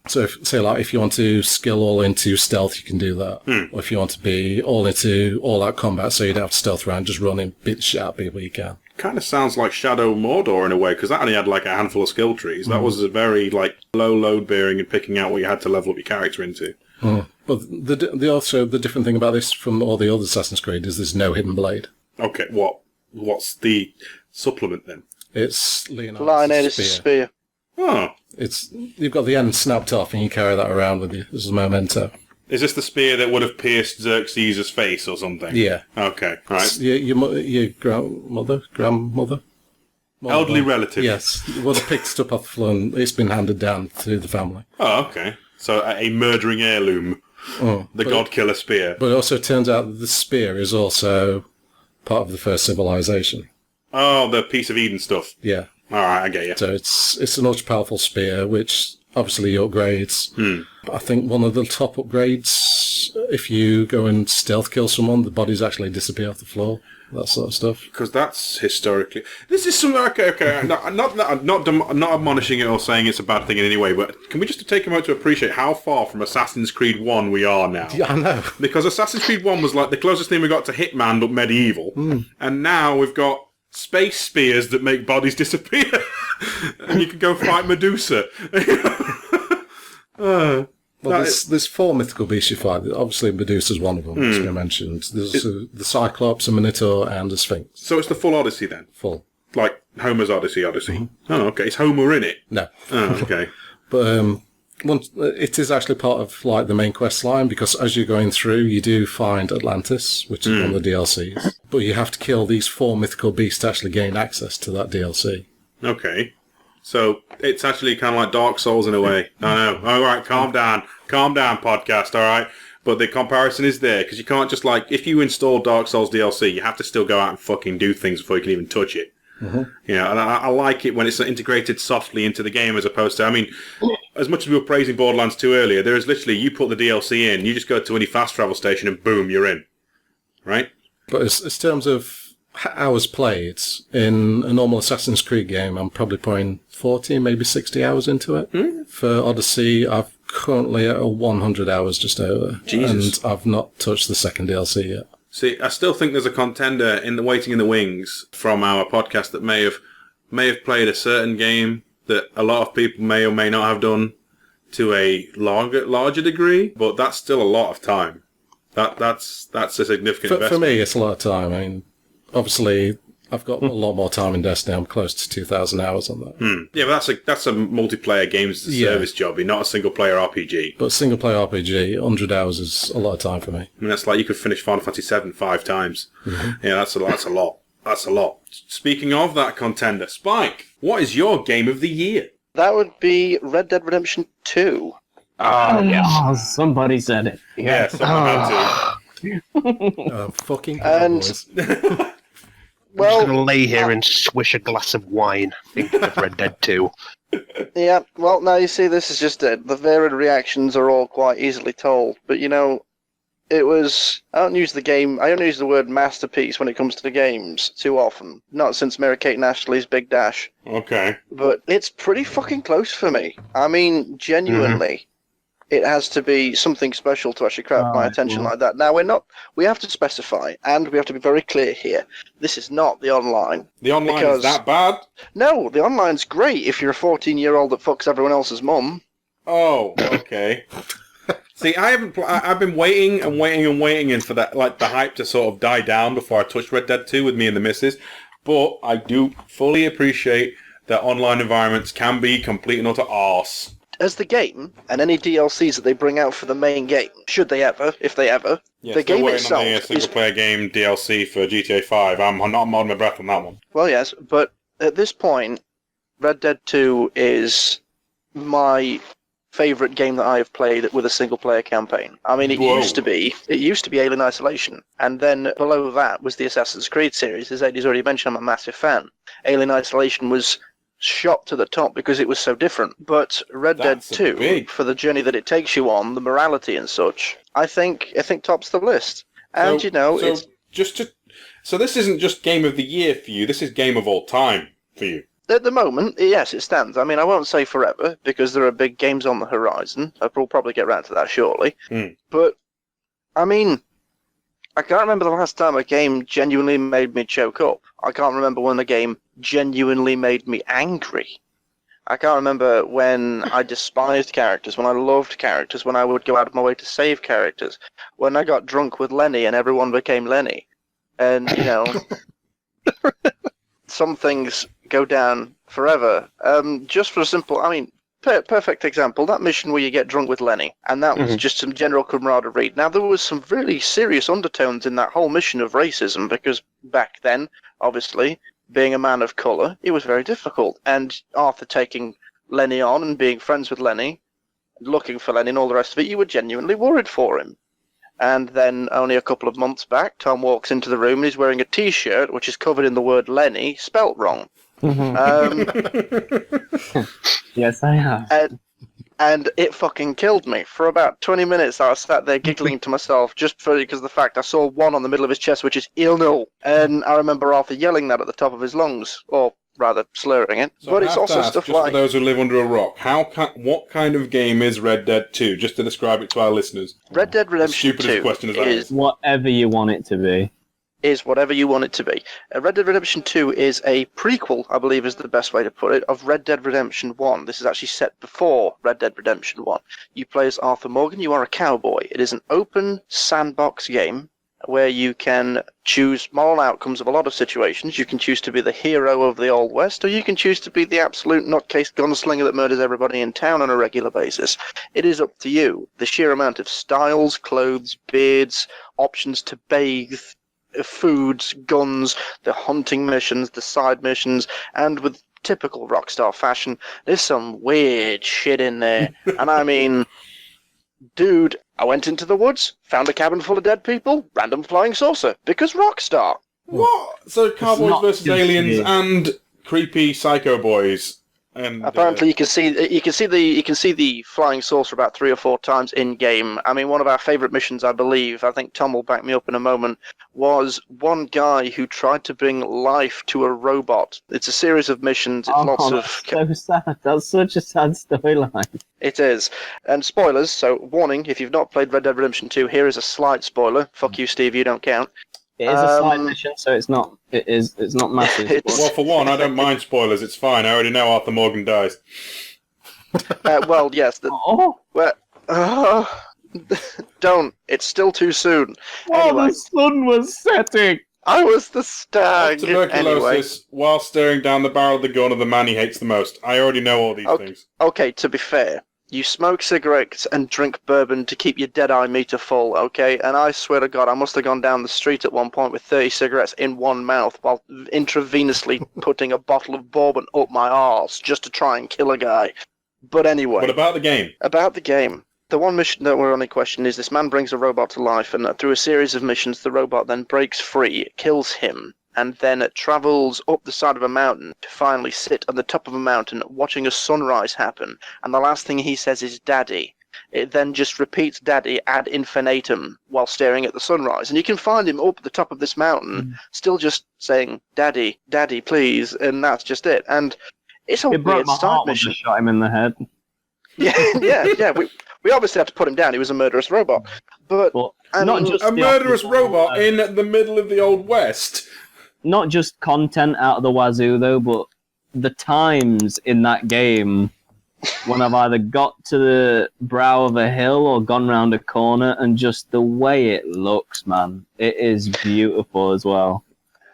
So, if you want to skill all into stealth, you can do that. Or if you want to be all into all-out combat, so you don't have to stealth around, just run and beat the shit out of people, you can. Kind of sounds like Shadow Mordor in a way, because that only had like a handful of skill trees. That was a very like low load bearing and picking out what you had to level up your character into. But the different thing about this from all the other Assassin's Creed is there's no hidden blade. Okay, what's the supplement then? It's Leonard's Leonard's spear. spear. Oh, You've got the end snapped off and you carry that around with you as a memento. is this the spear that would have pierced Xerxes' face or something? Yeah. Okay, right. Your grandmother? Elderly relative. Yes. Would have picked it up off the floor and it's been handed down to the family. Oh, okay. So a murdering heirloom. The God Killer spear. But it also turns out that the spear is also part of the first civilization. Oh, the Piece of Eden stuff. Yeah. Alright, I get you. So it's an ultra-powerful spear, which obviously upgrades. I think one of the top upgrades, if you go and stealth kill someone, the bodies actually disappear off the floor. That sort of stuff. Because that's historically... This is something... Okay. Not admonishing it or saying it's a bad thing in any way, but can we just take a moment to appreciate how far from Assassin's Creed 1 we are now? Yeah, I know. Because Assassin's Creed 1 was like the closest thing we got to Hitman, but medieval. And now we've got space spears that make bodies disappear. And you can go fight Medusa. Well, there's 4 mythical beasts you fight. Obviously, Medusa's one of them, as we mentioned. There's the Cyclops, a Minotaur, and a Sphinx. So it's the full Odyssey then? Full. Like Homer's Odyssey. Oh, okay. Is Homer in it? No. Oh, okay. But it is actually part of like the main quest line, because as you're going through, you do find Atlantis, which is one of the DLCs. But you have to kill these 4 mythical beasts to actually gain access to that DLC. Okay. So it's actually kind of like Dark Souls in a way. I know. All right, calm down, podcast. All right, but the comparison is there because you can't just like if you install Dark Souls DLC, you have to still go out and fucking do things before you can even touch it. You know, and I like it when it's integrated softly into the game as opposed to. I mean, as much as we were praising Borderlands 2 earlier, there is literally you put the DLC in, you just go to any fast travel station, and boom, you're in. Right. But as terms of hours played in a normal Assassin's Creed game, I'm probably putting 40, maybe 60 hours into it. For Odyssey, I've currently at 100 hours just over. Jesus. And I've not touched the second DLC yet. See, I still think there's a contender in the waiting in the wings from our podcast that may have played a certain game that a lot of people may or may not have done to a larger degree, but that's still a lot of time. That's a significant investment. For me, it's a lot of time. I mean, obviously, I've got a lot more time in Destiny. I'm close to 2,000 hours on that. Yeah, but that's a multiplayer games as a service job, not a single player RPG. But single player RPG, 100 hours is a lot of time for me. I mean, that's like you could finish Final Fantasy VII 5 times. Yeah, that's a lot. That's a lot. Speaking of that contender, Spike, what is your game of the year? That would be Red Dead Redemption 2. Oh, somebody said it. Yeah, someone had to. Fucking And- Cowboys. I'm just Well, going to lay here and swish a glass of wine, thinking of Red Dead 2. yeah, well, now you see, this is just it. The varied reactions are all quite easily told. But, you know, it was... I don't use the word masterpiece when it comes to the games too often. Not since Mary-Kate and Ashley's Big Dash. Okay. But it's pretty fucking close for me. I mean, genuinely, it has to be something special to actually grab my attention like that. Now, we have to specify, and we have to be very clear here. This is not the online. The online Because- is that bad? No, the online's great if you're a 14-year-old that fucks everyone else's mum. Oh, okay. See, I've been waiting and for that, like, the hype to sort of die down before I touch Red Dead 2 with me and the missus. But I do fully appreciate that online environments can be complete and utter arse. As the game, and any DLCs that they bring out for the main game, should they ever, if they ever, Yeah, the still game waiting itself on the single-player game DLC for GTA 5. I'm not holding my breath on that one. Well, yes, but at this point, Red Dead 2 is my favourite game that I have played with a single-player campaign. I mean, it used to be Alien Isolation, and then below that was the Assassin's Creed series. As Eddie's already mentioned, I'm a massive fan. Alien Isolation was shot to the top because it was so different, but Red Dead 2, for the journey that it takes you on, the morality and such, I think tops the list. And so this isn't just Game of the Year for you. This is Game of all time for you. At the moment, yes, it stands. I mean, I won't say forever, because there are big games on the horizon. We'll probably get round to that shortly. But, I mean, I can't remember the last time a game genuinely made me choke up. I can't remember when a game genuinely made me angry. I can't remember when I despised characters, when I loved characters, when I would go out of my way to save characters, when I got drunk with Lenny and everyone became Lenny. And, you know, some things go down forever. Just for a simple, I mean, perfect example, that mission where you get drunk with Lenny, and that was just some general camaraderie. Now, there was some really serious undertones in that whole mission of racism, because back then, obviously, being a man of colour, it was very difficult. And Arthur taking Lenny on and being friends with Lenny, looking for Lenny and all the rest of it, you were genuinely worried for him. And then only a couple of months back, Tom walks into the room and he's wearing a T-shirt which is covered in the word Lenny, spelt wrong. Yes, I have. And it fucking killed me. For about 20 minutes, I was sat there giggling to myself just because of the fact I saw one on the middle of his chest, which is "ill no." And I remember Arthur yelling that at the top of his lungs, or rather slurring it. So but it's also stuff just like... for those who live under a rock, what kind of game is Red Dead 2? Just to describe it to our listeners. Red Dead Redemption 2 question as that is whatever you want it to be. Is whatever you want it to be. Red Dead Redemption 2 is a prequel, I believe is the best way to put it, of Red Dead Redemption 1. This is actually set before Red Dead Redemption 1. You play as Arthur Morgan, you are a cowboy. It is an open sandbox game where you can choose moral outcomes of a lot of situations. You can choose to be the hero of the Old West, or you can choose to be the absolute nutcase gunslinger that murders everybody in town on a regular basis. It is up to you. The sheer amount of styles, clothes, beards, options to bathe, foods, guns, the hunting missions, the side missions, and with typical Rockstar fashion, there's some weird shit in there. And I mean, dude, I went into the woods, found a cabin full of dead people, random flying saucer, because Rockstar. What? So cowboys versus aliens and creepy psycho boys. And apparently you can see the flying saucer about 3 or 4 times in game. I mean, one of our favourite missions, I believe, I think Tom will back me up in a moment, was one guy who tried to bring life to a robot. It's a series of missions. It's so sad. That's such a sad storyline. It is. And spoilers, so warning, if you've not played Red Dead Redemption 2, here is a slight spoiler. Fuck you, Steve, you don't count. It is a side mission, so it's not massive. Well, for one, I don't mind spoilers. It's fine. I already know Arthur Morgan dies. Well, yes. Don't. It's still too soon. Anyway, the sun was setting. I was the stag. Tuberculosis while staring down the barrel of the gun of the man he hates the most. I already know all these things. Okay, to be fair, you smoke cigarettes and drink bourbon to keep your dead-eye meter full, okay? And I swear to God, I must have gone down the street at one point with 30 cigarettes in one mouth while intravenously putting a bottle of bourbon up my arse just to try and kill a guy. But anyway. What about the game? About the game. The one mission that we're on in question is this man brings a robot to life, and through a series of missions, the robot then breaks free, kills him, and then travels up the side of a mountain to finally sit on the top of a mountain watching a sunrise happen. And the last thing he says is "Daddy." It then just repeats "Daddy" ad infinitum while staring at the sunrise. And you can find him up at the top of this mountain, still just saying "Daddy, Daddy, please," and that's just it. And it's a weird side mission. It shot him in the head. Yeah. We obviously have to put him down. He was a murderous robot. But not just a murderous robot in the middle of the Old West. Not just content out of the wazoo, though, but the times in that game when I've either got to the brow of a hill or gone round a corner, and just the way it looks, man. It is beautiful as well.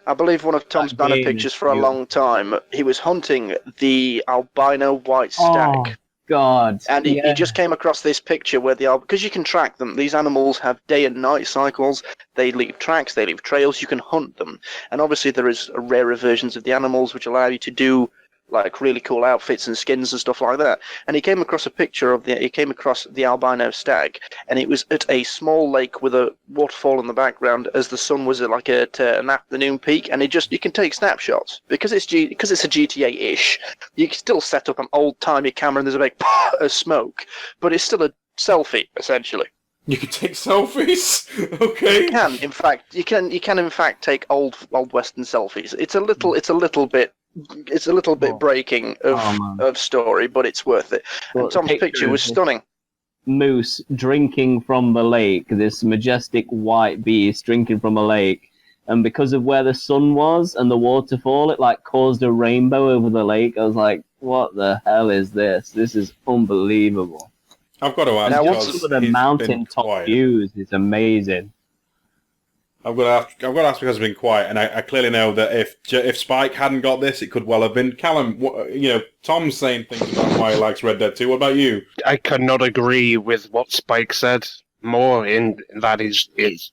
I believe one of Tom's banner pictures for a long time, he was hunting the albino white stag. Oh, God. And he just came across this picture where because you can track them. These animals have day and night cycles. They leave tracks, they leave trails. You can hunt them. And obviously there is rarer versions of the animals which allow you to do like really cool outfits and skins and stuff like that. And he came across a picture of the albino stag, and it was at a small lake with a waterfall in the background as the sun was at an afternoon peak. And you can take snapshots because it's a GTA-ish. You can still set up an old-timey camera and there's a big of smoke, but it's still a selfie essentially. You can take selfies. Okay. You can in fact take old western selfies. It's a little bit breaking of story, but it's worth it. And Tom's picture was stunning. Moose drinking from the lake, this majestic white beast drinking from a lake, and because of where the sun was and the waterfall, it like caused a rainbow over the lake. I was like, what the hell is this? This is unbelievable. I've got to ask. Now, what's with the mountaintop views is amazing. I've got to ask because I've been quiet, and I clearly know that if Spike hadn't got this, it could well have been Callum. Tom's saying things about why he likes Red Dead 2. What about you? I cannot agree with what Spike said more. In that is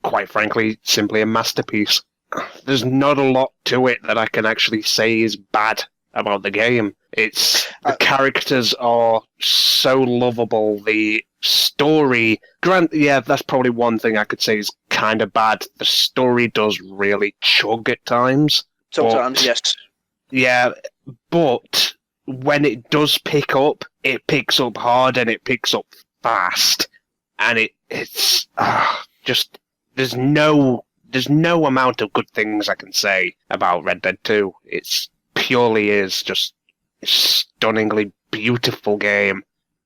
quite frankly simply a masterpiece. There's not a lot to it that I can actually say is bad about the game. The characters are so lovable. The story, that's probably one thing I could say is kind of bad. The story does really chug at times. Sometimes, yes. Yeah, but when it does pick up, it picks up hard and it picks up fast. And it's just there's no amount of good things I can say about Red Dead 2. It's purely is just a stunningly beautiful game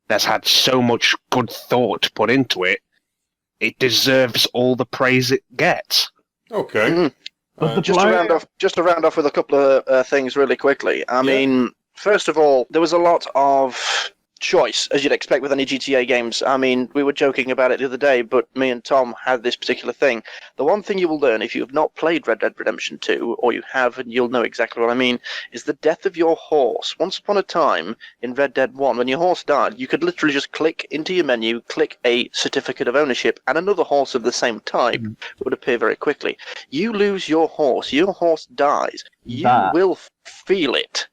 that's had so much good thought put into it. It deserves all the praise it gets. Okay. Just to round off with a couple of things really quickly. I mean, first of all, there was a lot of choice, as you'd expect with any GTA games. I mean, we were joking about it the other day, but me and Tom had this particular thing. The one thing you will learn if you have not played Red Dead Redemption 2, or you have and you'll know exactly what I mean, is the death of your horse. Once upon a time, in Red Dead 1, when your horse died, you could literally just click into your menu, click a certificate of ownership, and another horse of the same type would appear very quickly. You lose your horse dies, you will feel it.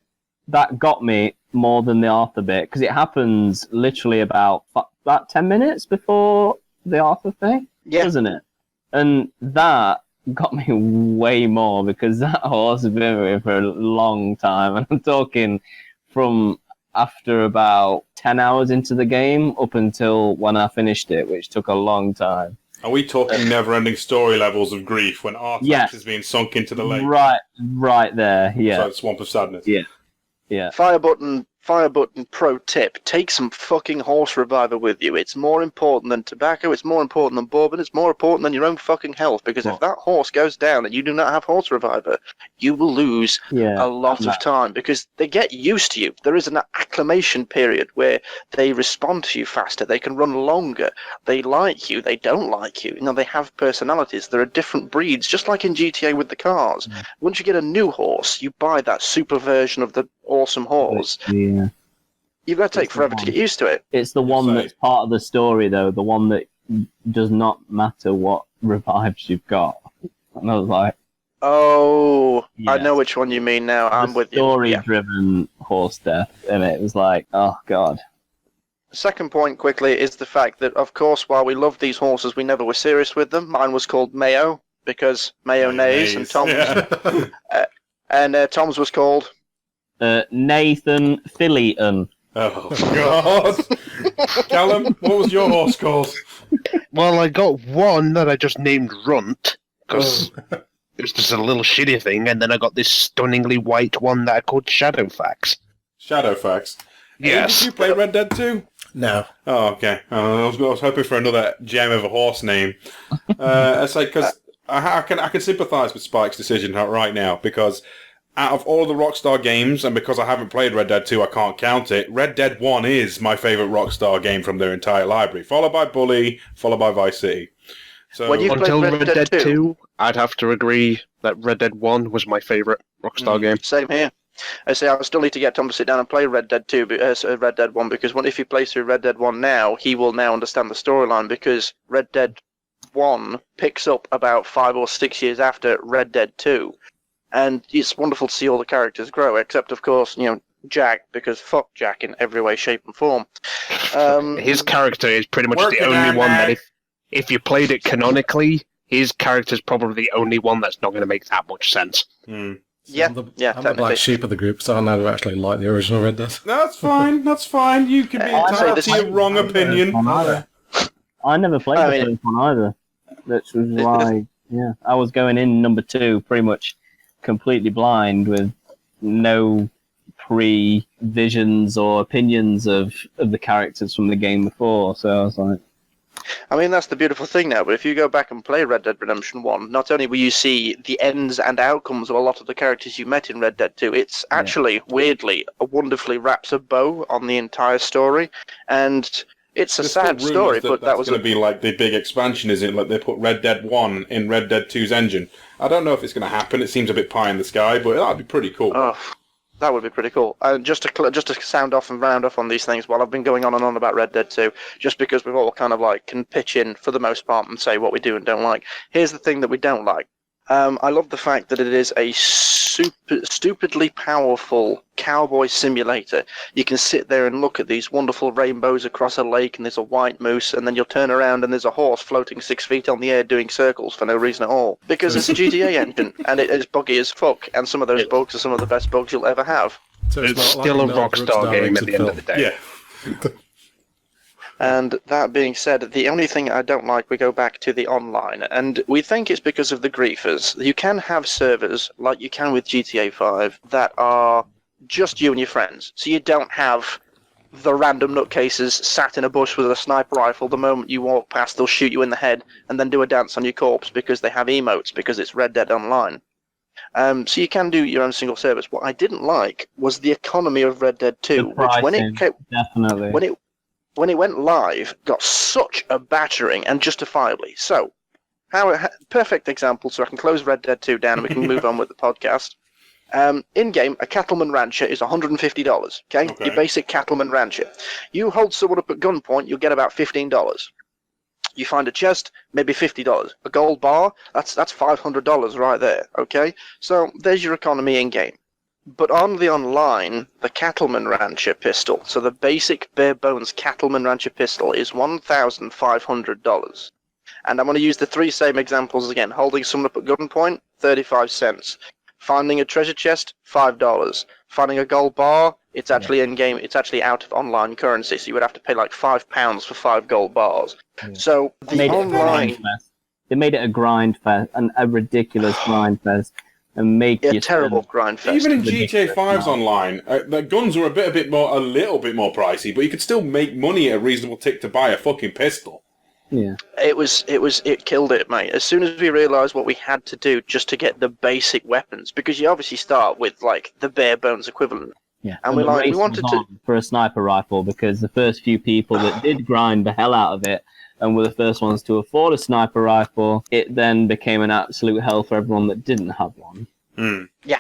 That got me more than the Arthur bit, because it happens literally about 10 minutes before the Arthur thing, doesn't it? And that got me way more, because that horse has been with me for a long time, and I'm talking from after about 10 hours into the game up until when I finished it, which took a long time. Are we talking never-ending story levels of grief when Artax is being sunk into the lake? Right there, yeah. So Swamp of Sadness. Yeah. Firebutton pro tip: take some fucking horse reviver with you. It's more important than tobacco, it's more important than bourbon, it's more important than your own fucking health, because if that horse goes down and you do not have horse reviver, you will lose a lot of time, because they get used to you. There is an acclimation period where they respond to you faster, they can run longer, they like you, they don't like you. They have personalities, there are different breeds, just like in GTA with the cars. Once you get a new horse, you buy that super version of the awesome horse. Yeah. You've got to take forever to get used to it. It's the one that's part of the story, though. The one that does not matter what revives you've got. And I was like... Oh, I know which one you mean now. I'm with you. Story-driven horse death. And it was like, oh, God. Second point, quickly, is the fact that, of course, while we love these horses, we never were serious with them. Mine was called Mayo, because Mayo neighs, and Tom's... Tom's was called... Nathan Fillion. Oh, God. Callum, what was your horse called? Well, I got one that I just named Runt, because it was just a little shitty thing, and then I got this stunningly white one that I called Shadowfax. Shadowfax? Yes. Did you play Red Dead 2? No. Oh, okay. I was hoping for another gem of a horse name. It's like, because I can sympathise with Spike's decision right now, because... out of all the Rockstar games, and because I haven't played Red Dead 2, I can't count it, Red Dead 1 is my favourite Rockstar game from their entire library, followed by Bully, followed by Vice City. So when you until played Red Dead 2, I'd have to agree that Red Dead 1 was my favourite Rockstar game. Same here. I say I still need to get Tom to sit down and play Red Dead 2, Red Dead 1, because if he plays through Red Dead 1 now, he will now understand the storyline, because Red Dead 1 picks up about 5 or 6 years after Red Dead 2. And it's wonderful to see all the characters grow, except, of course, Jack, because fuck Jack in every way, shape, and form. His character is pretty much the only one that if you played it canonically, his character's probably the only one that's not going to make that much sense. Yeah, I'm the technically. black sheep of the group, so I never actually like the original Red Dead. That's fine. You can be entitled to your wrong opinion. I never played the first one either. Which was why, I was going in number 2 pretty much completely blind with no pre-visions or opinions of the characters from the game before. So I was like... I mean, that's the beautiful thing now, but if you go back and play Red Dead Redemption 1, not only will you see the ends and outcomes of a lot of the characters you met in Red Dead 2, it's actually, weirdly, wonderfully wraps a bow on the entire story, and it's a sad story, but that was going to be like the big expansion, isn't it? Like they put Red Dead 1 in Red Dead 2's engine. I don't know if it's going to happen, it seems a bit pie in the sky, but that'd be pretty cool. Oh. That would be pretty cool. And just to sound off and round off on these things, while I've been going on and on about Red Dead 2, just because we've all kind of can pitch in for the most part and say what we do and don't like. Here's the thing that we don't like. I love the fact that it is a stupidly powerful cowboy simulator. You can sit there and look at these wonderful rainbows across a lake, and there's a white moose, and then you'll turn around and there's a horse floating 6 feet on the air doing circles for no reason at all. Because it's a GTA engine, and it is buggy as fuck, and some of those bugs are some of the best bugs you'll ever have. So it's still a Rockstar game at the end of the day. Yeah. And that being said, the only thing I don't like, we go back to the online, and we think it's because of the griefers. You can have servers, like you can with GTA 5, that are just you and your friends. So you don't have the random nutcases sat in a bush with a sniper rifle. The moment you walk past, they'll shoot you in the head and then do a dance on your corpse because they have emotes, because it's Red Dead Online. So you can do your own single servers. What I didn't like was the economy of Red Dead 2, which when it went live, got such a battering, and justifiably so. Perfect example, so I can close Red Dead 2 down and we can move on with the podcast. In-game, a cattleman rancher is $150, okay? Your basic cattleman rancher. You hold someone up at gunpoint, you'll get about $15. You find a chest, maybe $50. A gold bar, that's $500 right there, okay? So there's your economy in-game. But on the online, the Cattleman Rancher pistol, so the basic bare-bones Cattleman Rancher pistol is $1,500. And I'm going to use the 3 same examples again. Holding someone up at gunpoint, 35 cents. Finding a treasure chest, $5. Finding a gold bar, it's actually in-game, it's actually out of online currency, so you would have to pay like £5 for 5 gold bars. Yeah. So the online... They made it a grind fest, a ridiculous grind fest. And make a terrible grind fest. Even in GTA 5's online, the guns were a little bit more pricey, but you could still make money at a reasonable tick to buy a fucking pistol. Yeah. It killed it, mate. As soon as we realised what we had to do just to get the basic weapons, because you obviously start with the bare bones equivalent. Yeah. And we wanted to for a sniper rifle, because the first few people that did grind the hell out of it and were the first ones to afford a sniper rifle, it then became an absolute hell for everyone that didn't have one. Yeah.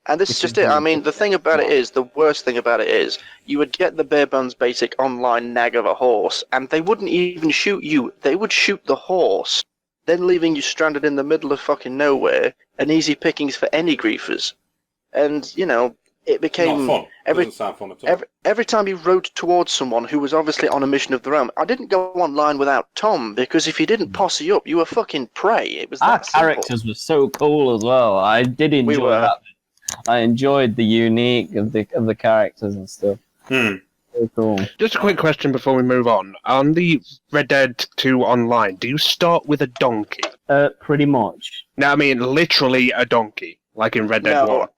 And this is just it. I mean, the thing about it is, the worst thing about it is, you would get the bare bones basic online nag of a horse, and they wouldn't even shoot you. They would shoot the horse, then leaving you stranded in the middle of fucking nowhere, and easy pickings for any griefers. And, it became not fun. Doesn't sound fun at all. Every time you rode towards someone who was obviously on a mission of their own. I didn't go online without Tom, because if you didn't posse up, you were fucking prey. It was our that simple. Characters were so cool as well. I did enjoy that. I enjoyed the unique of the characters and stuff. So cool. Just a quick question before we move on. On the Red Dead 2 online, do you start with a donkey? Pretty much. No, I mean literally a donkey. Like in Red Dead 1?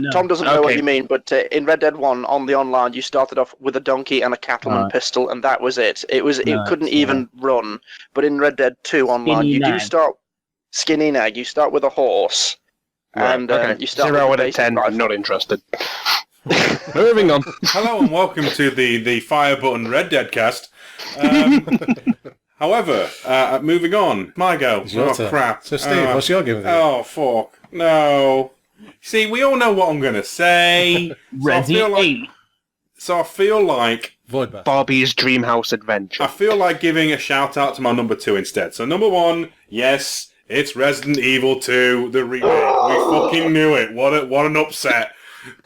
No. Tom doesn't know what you mean, but in Red Dead 1, on the online, you started off with a donkey and a cattleman pistol, and that was it. It couldn't even run. But in Red Dead 2 online, do start... Skinny nag. You start with a horse. Right. And you start 0 with out of 10, rifle. I'm not interested. Moving on. Hello and welcome to the Firebutton Red Dead cast. However, moving on. My go. It's your Oh, turn. crap. So, Steve, what's your game of the year? Oh, fuck. No. See, we all know what I'm going to say. So I feel like Voidbat. Barbie's Dreamhouse Adventure. I feel like giving a shout out to my number 2 instead. So number 1, yes, it's Resident Evil 2, the remake. We fucking knew it. What an upset.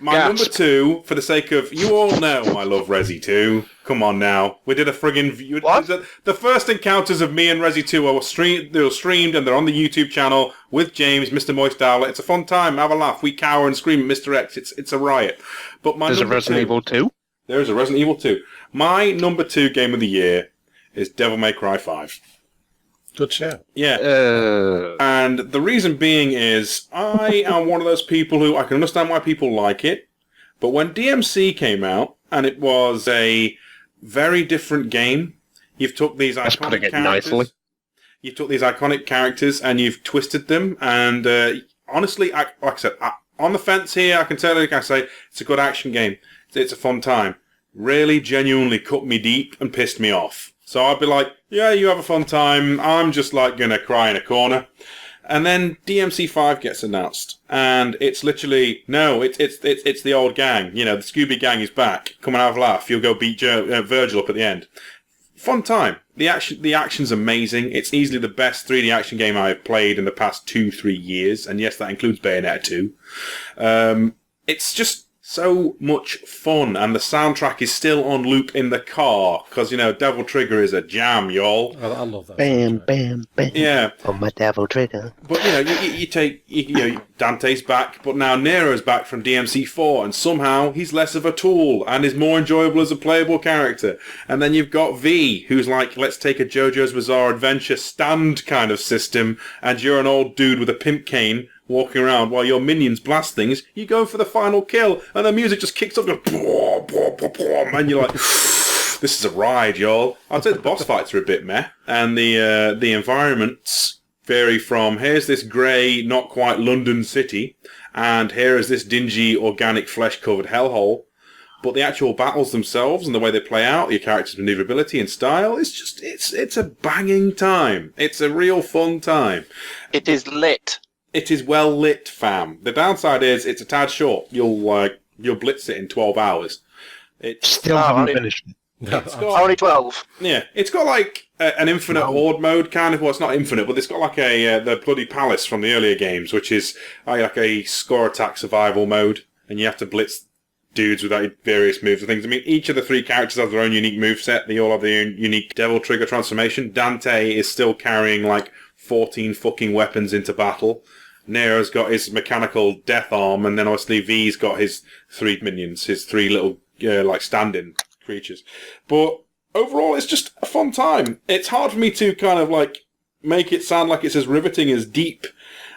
My number 2, for the sake of, you all know I love Resi 2. Come on now. We did a friggin' What? The first encounters of me and Resi 2 they were streamed and they're on the YouTube channel with James, Mr. Moist Owlet. It's a fun time. Have a laugh. We cower and scream at Mr. X. It's a riot. But my There's a number Resident 2, Evil 2. There is a Resident Evil 2. My number 2 game of the year is Devil May Cry 5. Good shout. Yeah. And the reason being is I am one of those people who I can understand why people like it, but when DMC came out and it was a very different game, you've took these That's iconic putting it characters. nicely. You took these iconic characters and you've twisted them. And honestly, like I said, on the fence here, I can tell you, like I say, it's a good action game. It's a fun time. Really, genuinely cut me deep and pissed me off. So I'd be like, yeah, you have a fun time. I'm just like going to cry in a corner. And then DMC5 gets announced. And it's literally, no, it's the old gang. You know, the Scooby gang is back. Come and have a laugh. You'll go beat Virgil up at the end. Fun time. The action's amazing. It's easily the best 3D action game I've played in the past 2-3 years. And yes, that includes Bayonetta 2. It's just so much fun, and the soundtrack is still on loop in the car, because, you know, Devil Trigger is a jam, y'all. I love that. Bam, bam, bam. Yeah. On my Devil Trigger. But, you know, you take, Dante's back, but now Nero's back from DMC4, and somehow he's less of a tool, and is more enjoyable as a playable character. And then you've got V, who's like, let's take a JoJo's Bizarre Adventure stand kind of system, and you're an old dude with a pimp cane, walking around while your minions blast things, you go for the final kill, and the music just kicks up, and you're like, this is a ride, y'all. I'd say the boss fights are a bit meh, and the environments vary from, here's this grey, not quite London city, and here is this dingy, organic, flesh-covered hellhole. But the actual battles themselves and the way they play out, your character's maneuverability and style, it's a banging time. It's a real fun time. It is lit. It is well lit, fam. The downside is it's a tad short. You'll blitz it in 12 hours. It's Still haven't finished it. Only 12. Yeah, it's got like an infinite horde mode kind of. Well, it's not infinite, but it's got like the Bloody Palace from the earlier games, which is like a score attack survival mode, and you have to blitz dudes with various moves and things. I mean, each of the 3 characters have their own unique moveset. They all have their own unique Devil Trigger transformation. Dante is still carrying like 14 fucking weapons into battle. Nero's got his mechanical death arm, and then obviously V's got his 3 minions, his 3 little, like, stand-in creatures. But overall, it's just a fun time. It's hard for me to kind of, like, make it sound like it's as riveting, as deep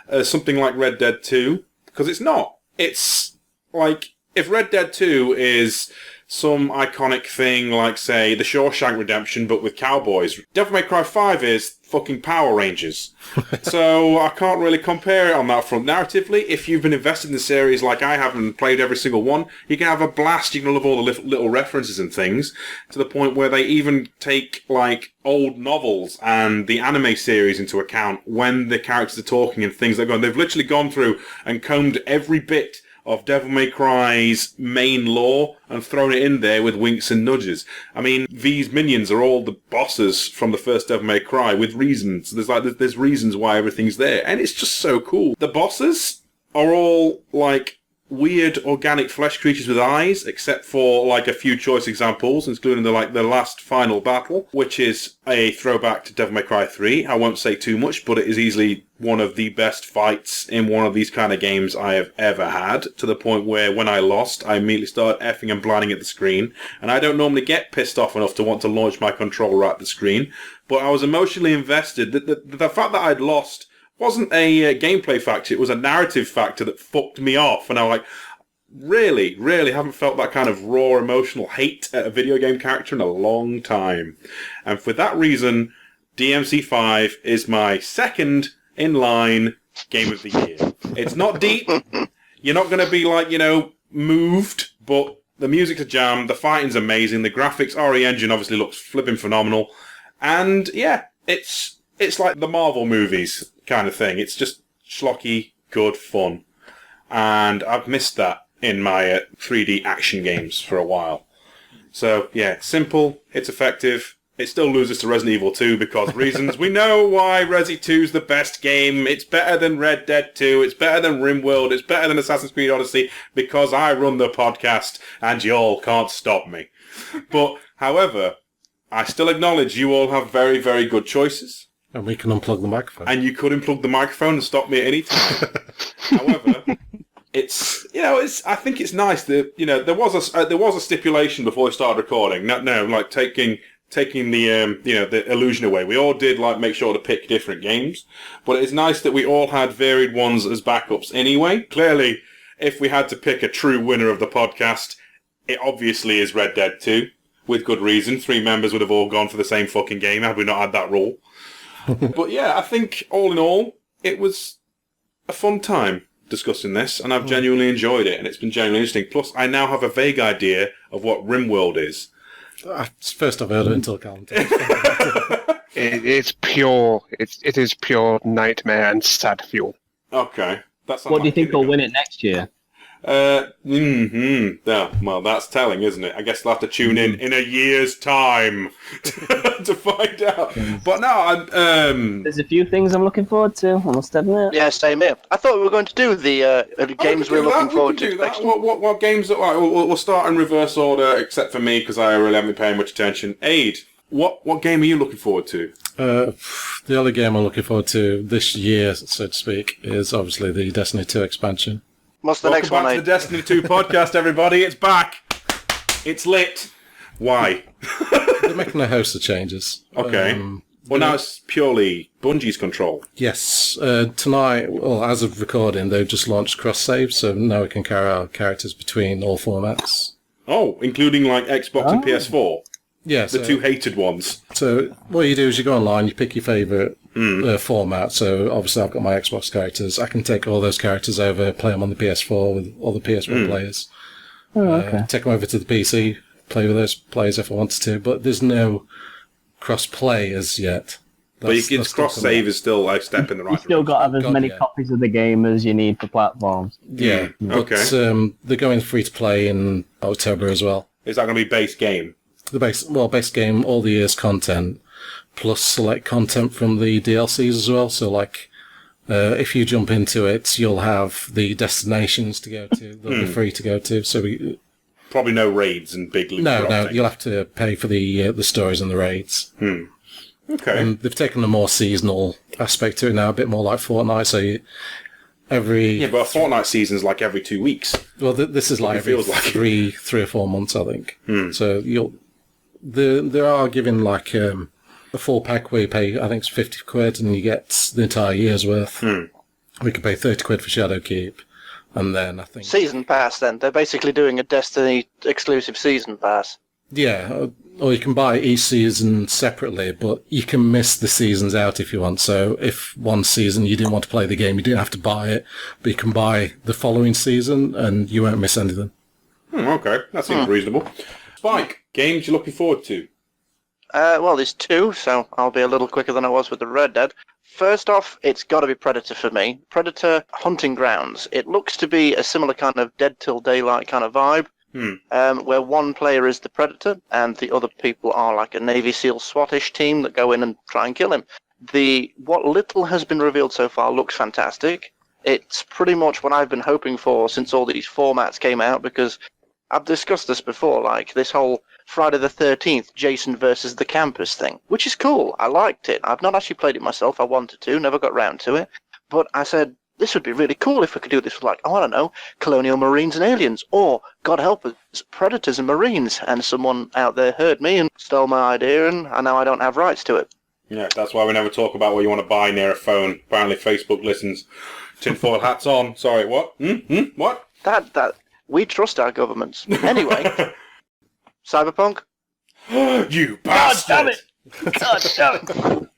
as something like Red Dead 2, because it's not. It's, like, if Red Dead 2 is some iconic thing like, say, the Shawshank Redemption, but with cowboys, Devil May Cry 5 is fucking Power Rangers. So I can't really compare it on that front. Narratively, if you've been invested in the series like I have and played every single one, you can have a blast. You can love all the little references and things, to the point where they even take, like, old novels and the anime series into account when the characters are talking and things like that. They've literally gone through and combed every bit of Devil May Cry's main lore and thrown it in there with winks and nudges. I mean, V's minions are all the bosses from the first Devil May Cry with reasons. There's reasons why everything's there, and it's just so cool. The bosses are all like weird organic flesh creatures with eyes, except for like a few choice examples, including the last final battle, which is a throwback to Devil May Cry 3. I won't say too much, but it is easily one of the best fights in one of these kind of games I have ever had, to the point where when I lost, I immediately started effing and blinding at the screen, and I don't normally get pissed off enough to want to launch my controller at the screen, but I was emotionally invested. The fact that I'd lost wasn't a gameplay factor, it was a narrative factor that fucked me off, and I was like, really haven't felt that kind of raw emotional hate at a video game character in a long time. And for that reason, DMC5 is my second in line game of the year. It's not deep, you're not going to be like, moved, but the music's a jam, the fighting's amazing, the graphics, RE Engine obviously looks flipping phenomenal, and yeah, it's like the Marvel movies kind of thing. It's just schlocky, good fun. And I've missed that in my 3D action games for a while. So, yeah, it's simple, it's effective. It still loses to Resident Evil 2 because reasons. We know why Resi 2 is the best game. It's better than Red Dead 2. It's better than RimWorld. It's better than Assassin's Creed Odyssey because I run the podcast and y'all can't stop me. But, however, I still acknowledge you all have very, very good choices. And we can unplug the microphone. And you could unplug the microphone and stop me at any time. However, I think it's nice that, there was a stipulation before we started recording. No, like taking the the illusion away. We all did make sure to pick different games, but it's nice that we all had varied ones as backups anyway. Clearly, if we had to pick a true winner of the podcast, it obviously is Red Dead 2, with good reason. 3 members would have all gone for the same fucking game had we not had that rule. But yeah, I think all in all, it was a fun time discussing this, and I've genuinely enjoyed it, and it's been genuinely interesting. Plus, I now have a vague idea of what RimWorld is. It's first I've heard of it until Callum. It's pure. It is pure nightmare and sad fuel. Okay, what do you think will win it next year? Yeah, well, that's telling, isn't it? I guess they'll have to tune in a year's time to find out. But no, there's a few things I'm looking forward to, I must admit. Yeah, same here. I thought we were going to do the games we're looking forward to. What games? We'll start in reverse order, except for me, because I really haven't been paying much attention. Aid, what game are you looking forward to? The other game I'm looking forward to this year, so to speak, is obviously the Destiny 2 expansion. What's the next one, Welcome back to the Destiny 2 podcast, everybody. It's back. It's lit. Why? They're making a host of changes. Okay. Well, now it's purely Bungie's control. Yes. Tonight, well, as of recording, they've just launched cross-save, so now we can carry our characters between all formats. Oh, including Xbox and PS4? Yeah. The two hated ones. So what you do is you go online, you pick your favourite format. So obviously I've got my Xbox characters. I can take all those characters over, play them on the PS4 with all the PS1 players. Take them over to the PC, play with those players if I wanted to. But there's no cross-play as yet. But cross-save is still a step in the right direction. You've still got to have as many copies of the game as you need for platforms. Yeah. But they're going free-to-play in October as well. Is that going to be base game? The base game, all the year's content, plus select content from the DLCs as well. So, if you jump into it, you'll have the destinations to go to. They'll be free to go to. So probably no raids and big loot. No, you'll have to pay for the stories and the raids. Okay. And they've taken a more seasonal aspect to it now, a bit more like Fortnite. So but a Fortnite season's every 2 weeks. Well, this is every three or 4 months, I think. So they are giving a full pack where you pay, I think it's 50 quid, and you get the entire year's worth. We could pay 30 quid for Shadowkeep, and then I think... Season pass, then. They're basically doing a Destiny exclusive season pass. Yeah, or you can buy each season separately, but you can miss the seasons out if you want. So if one season you didn't want to play the game, you didn't have to buy it, but you can buy the following season, and you won't miss anything. Okay, that seems reasonable. Spike, games you're looking forward to? Well, there's 2, so I'll be a little quicker than I was with the Red Dead. First off, it's got to be Predator for me. Predator Hunting Grounds. It looks to be a similar kind of Dead Till Daylight kind of vibe, where one player is the Predator and the other people are a Navy SEAL SWAT-ish team that go in and try and kill him. What little has been revealed so far looks fantastic. It's pretty much what I've been hoping for since all these formats came out, because I've discussed this before, this whole Friday the 13th, Jason versus the campus thing, which is cool. I liked it. I've not actually played it myself. I wanted to, never got round to it. But I said, this would be really cool if we could do this with, I don't know, colonial marines and aliens, or, God help us, predators and marines. And someone out there heard me and stole my idea, and now I don't have rights to it. Yeah, that's why we never talk about what you want to buy near a phone. Apparently Facebook listens. Tinfoil hats on. Sorry, what? What? That... We trust our governments. Anyway, Cyberpunk? You bastard! God damn it! God damn it!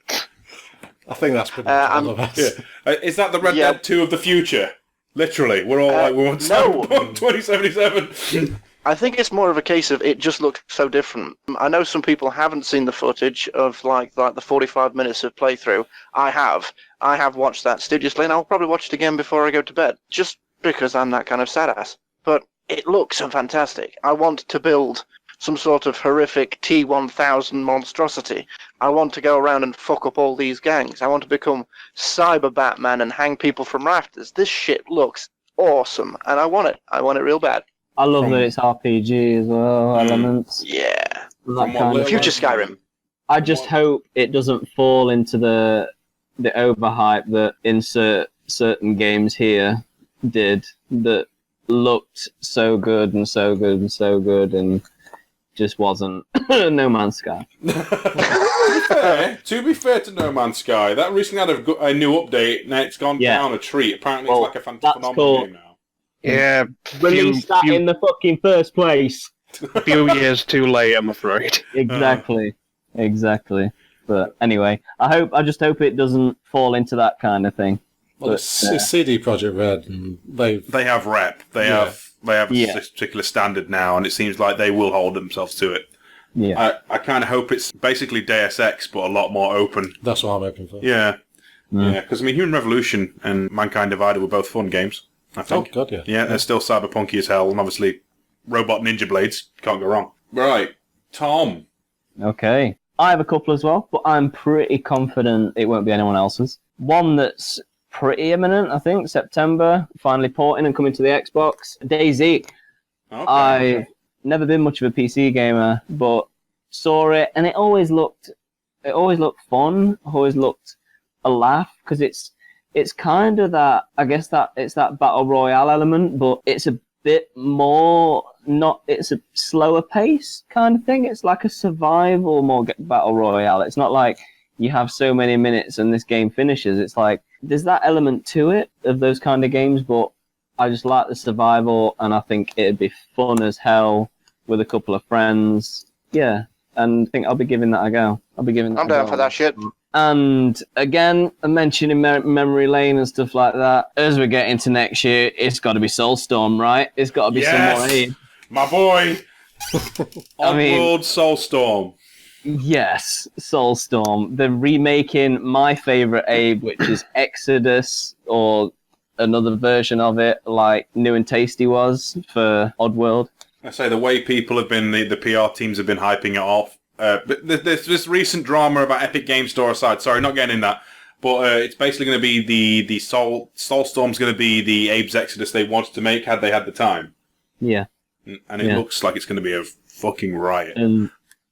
I think that's pretty much all of us. Yeah. Is that the Red Dead 2 of the future? Literally, we're all we want Cyberpunk 2077. I think it's more of a case of it just looks so different. I know some people haven't seen the footage of like the 45 minutes of playthrough. I have. I have watched that studiously, and I'll probably watch it again before I go to bed, just because I'm that kind of sad ass. But it looks so fantastic. I want to build some sort of horrific T-1000 monstrosity. I want to go around and fuck up all these gangs. I want to become Cyber Batman and hang people from rafters. This shit looks awesome, and I want it. I want it real bad. I love that it's RPG as well, elements. Yeah. That kind of Future Skyrim. I just hope it doesn't fall into the overhype that certain games here did that looked so good and so good and so good and just wasn't No Man's Sky. To be fair to No Man's Sky, that recently had a new update and it's gone down a treat. Apparently it's like a phenomenal game now. Yeah, Release that in the fucking first place. A few years too late, I'm afraid. Exactly. But anyway, I just hope it doesn't fall into that kind of thing. Well, it's CD Projekt Red, and they have rep. They have a particular standard now, and it seems like they will hold themselves to it. Yeah. I kind of hope it's basically Deus Ex, but a lot more open. That's what I'm hoping for. Yeah. Yeah, because Human Revolution and Mankind Divided were both fun games, I think. Oh, God, yeah. Yeah, they're still cyberpunky as hell, and obviously Robot Ninja Blades, can't go wrong. Right, Tom. Okay. I have a couple as well, but I'm pretty confident it won't be anyone else's. One that's pretty imminent, I think, September, finally porting and coming to the Xbox. DayZ. Okay. I've never been much of a PC gamer, but saw it, and it always looked fun, always looked a laugh, because it's kind of that, I guess that it's that battle royale element, but it's a bit more it's a slower pace kind of thing. It's like a survival more battle royale. It's not like you have so many minutes and this game finishes. It's like there's that element to it of those kind of games, but I just like the survival, and I think it'd be fun as hell with a couple of friends. Yeah, and I think I'll be giving that a go. I'm down for that shit. And again, I'm mentioning memory lane and stuff like that. As we get into next year, it's got to be Soulstorm, right? It's got to be some more Abe. My boy. Oddworld Soulstorm. Yes, Soulstorm. They're remaking my favourite Abe, which is Exodus, or another version of it, like New and Tasty was for Oddworld. I say the way people have been, the PR teams have been hyping it off. But there's this recent drama about Epic Game Store aside. Sorry, not getting in that. But it's basically going to be the Soulstorm's going to be the Abe's Exodus they wanted to make had they had the time. Yeah. And it looks like it's going to be a fucking riot. And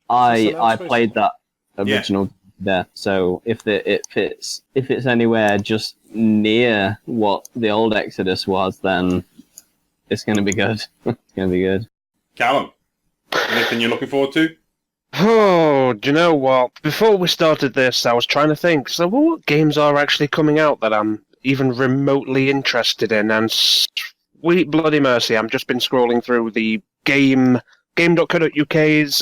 I played that original there. So if it's anywhere just near what the old Exodus was, then it's going to be good. It's going to be good. Callum, anything you're looking forward to? Oh, do you know what? Before we started this, I was trying to think, so what games are actually coming out that I'm even remotely interested in? And sweet bloody mercy, I've just been scrolling through the game.co.uk's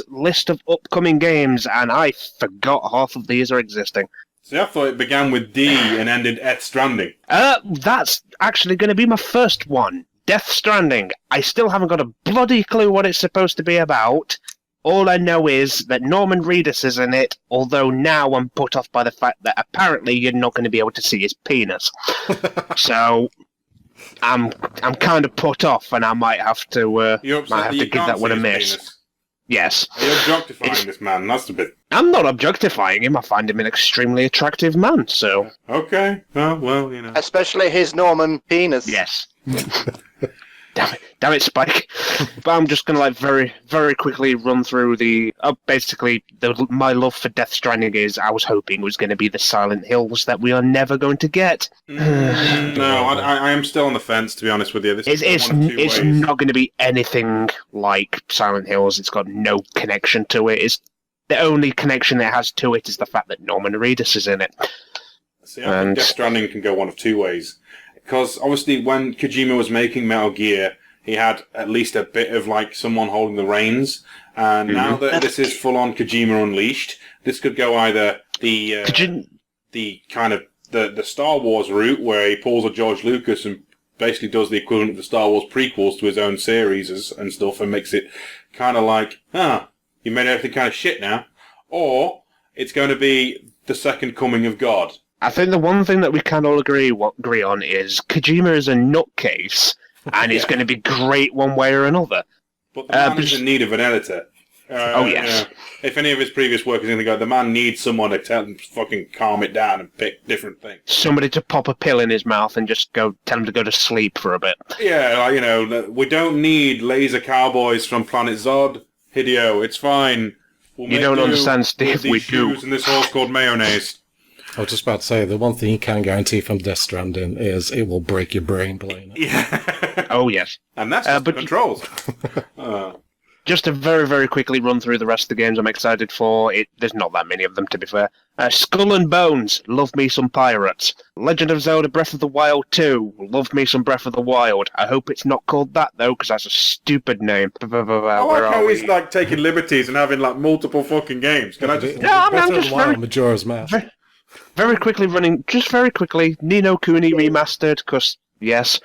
list of upcoming games, and I forgot half of these are existing. See, I thought it began with D and ended Death Stranding. That's actually going to be my first one. Death Stranding. I still haven't got a bloody clue what it's supposed to be about. All I know is that Norman Reedus is in it, although now I'm put off by the fact that apparently you're not going to be able to see his penis. So I'm kind of put off, and I might have to give that one a miss. Penis. Yes. Are you objectifying this man? That's the bit. I'm not objectifying him. I find him an extremely attractive man, so... Okay. Well, you know. Especially his Norman penis. Yes. Damn it, Spike. But I'm just going to very, very quickly run through my love for Death Stranding is I was hoping was going to be the Silent Hills that we are never going to get. No, I am still on the fence, to be honest with you. It's not going to be anything like Silent Hills. It's got no connection to it. The only connection it has to it is the fact that Norman Reedus is in it. See, I think Death Stranding can go one of two ways. Because obviously when Kojima was making Metal Gear, he had at least a bit of like someone holding the reins. And now that this is full-on Kojima Unleashed, this could go either the kind of the Star Wars route where he pulls a George Lucas and basically does the equivalent of the Star Wars prequels to his own series and stuff, and makes it kind of like, you made everything kind of shit now. Or it's going to be the second coming of God. I think the one thing that we can all agree on is Kojima is a nutcase, and it's going to be great one way or another. But the man is in need of an editor. Yes. If any of his previous work is going to go, the man needs someone to tell him to fucking calm it down and pick different things. Somebody to pop a pill in his mouth and just tell him to go to sleep for a bit. Yeah, we don't need laser cowboys from Planet Zod, Hideo. It's fine. You don't understand, Steve. We do. And this horse called mayonnaise. I was just about to say, the one thing you can guarantee from Death Stranding is it will break your brain playing it. Yeah. Oh, yes. And that's just the controls. Just to very, very quickly run through the rest of the games I'm excited for. There's not that many of them, to be fair. Skull and Bones, love me some pirates. Legend of Zelda Breath of the Wild 2, love me some Breath of the Wild. I hope it's not called that, though, because that's a stupid name. I like how he's like taking liberties and having like multiple fucking games. Can I just... Yeah, I'm just Majora's Mask. Very quickly Ni no Kuni remastered, because, yes,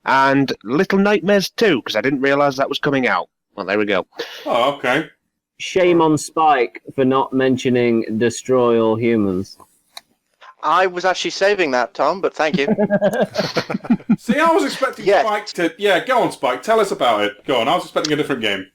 and Little Nightmares 2, because I didn't realise that was coming out. Well, there we go. Oh, okay. Shame on Spike for not mentioning Destroy All Humans. I was actually saving that, Tom, but thank you. See, I was expecting Spike to... Yeah, go on, Spike. Tell us about it. Go on, I was expecting a different game.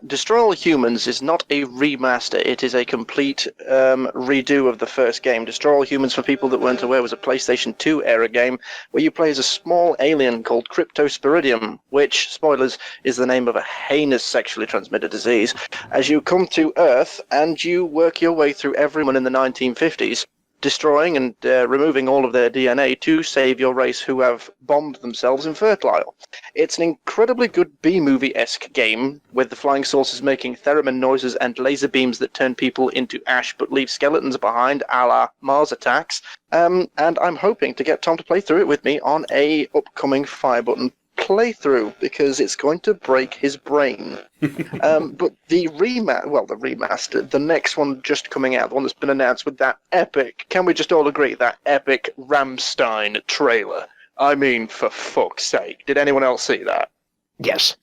Destroy All Humans is not a remaster. It is a complete redo of the first game. Destroy All Humans, for people that weren't aware, was a PlayStation 2 era game where you play as a small alien called Cryptosporidium, which, spoilers, is the name of a heinous sexually transmitted disease, as you come to Earth and you work your way through everyone in the 1950s, destroying and removing all of their DNA to save your race who have bombed themselves infertile. It's an incredibly good B-movie-esque game, with the flying saucers making theremin noises and laser beams that turn people into ash but leave skeletons behind, a la Mars Attacks. And I'm hoping to get Tom to play through it with me on a upcoming Firebutton playthrough, because it's going to break his brain. But the remaster, the next one just coming out, the one that's been announced with that epic, can we just all agree, that epic Rammstein trailer? I mean, for fuck's sake. Did anyone else see that? Yes.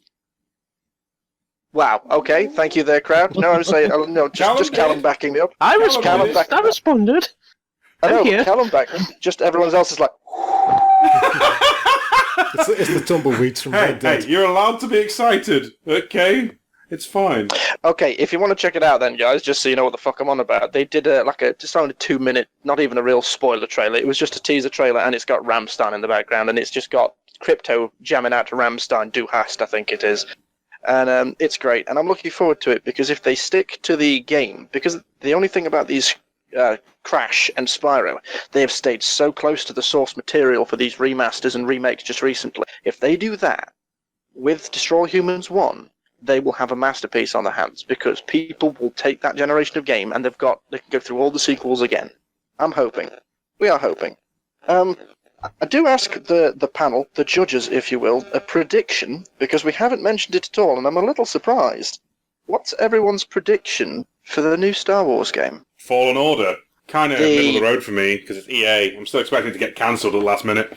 Wow, okay, thank you there, crowd. No, I'm saying, just Callum backing me up. I responded. I know, Thank you. Callum back. Just everyone else is like... It's the tumbleweeds from Red Dead. Hey, you're allowed to be excited, okay? It's fine. Okay, if you want to check it out then, guys, just so you know what the fuck I'm on about, they did just only a 2-minute, not even a real spoiler trailer. It was just a teaser trailer, and it's got Rammstein in the background, and it's just got Crypto jamming out to Rammstein, Du Hast, I think it is. And it's great, and I'm looking forward to it, because if they stick to the game, because the only thing about these Crash and Spyro, they have stayed so close to the source material for these remasters and remakes just recently. If they do that with Destroy Humans 1, they will have a masterpiece on their hands, because people will take that generation of game and they can go through all the sequels again. I'm hoping. We are hoping. I do ask the panel, the judges, if you will, a prediction, because we haven't mentioned it at all, and I'm a little surprised. What's everyone's prediction for the new Star Wars game? Fallen Order. Kind of middle of the road for me, because it's EA. I'm still expecting it to get cancelled at the last minute.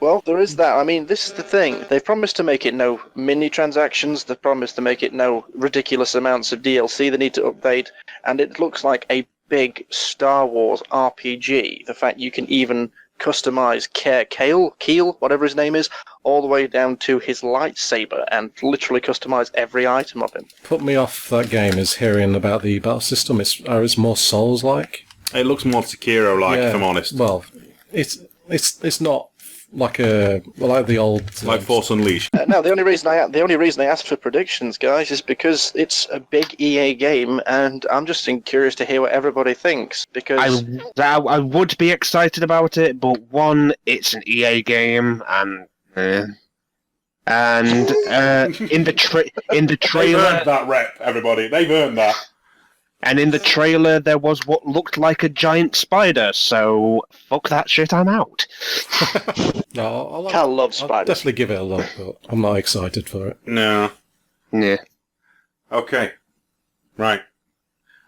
Well, there is that. I mean, this is the thing. They've promised to make it no mini-transactions. They've promised to make it no ridiculous amounts of DLC they need to update. And it looks like a big Star Wars RPG. The fact you can even customize Keel, whatever his name is, all the way down to his lightsaber, and literally customize every item of him. Put me off that game is hearing about the battle system. It's more Souls-like. It looks more Sekiro-like, if I'm honest. Well, it's not like the old like Force Unleashed. No, the only reason I asked for predictions, guys, is because it's a big EA game, and I'm just curious to hear what everybody thinks. Because I would be excited about it, but one, it's an EA game, and in the They've trailer, earned that rep, everybody. They've earned that. And in the trailer, there was what looked like a giant spider, so fuck that shit, I'm out. No, Cal loves spiders. I'll definitely give it a look, but I'm not excited for it. No. Yeah. Okay. Right.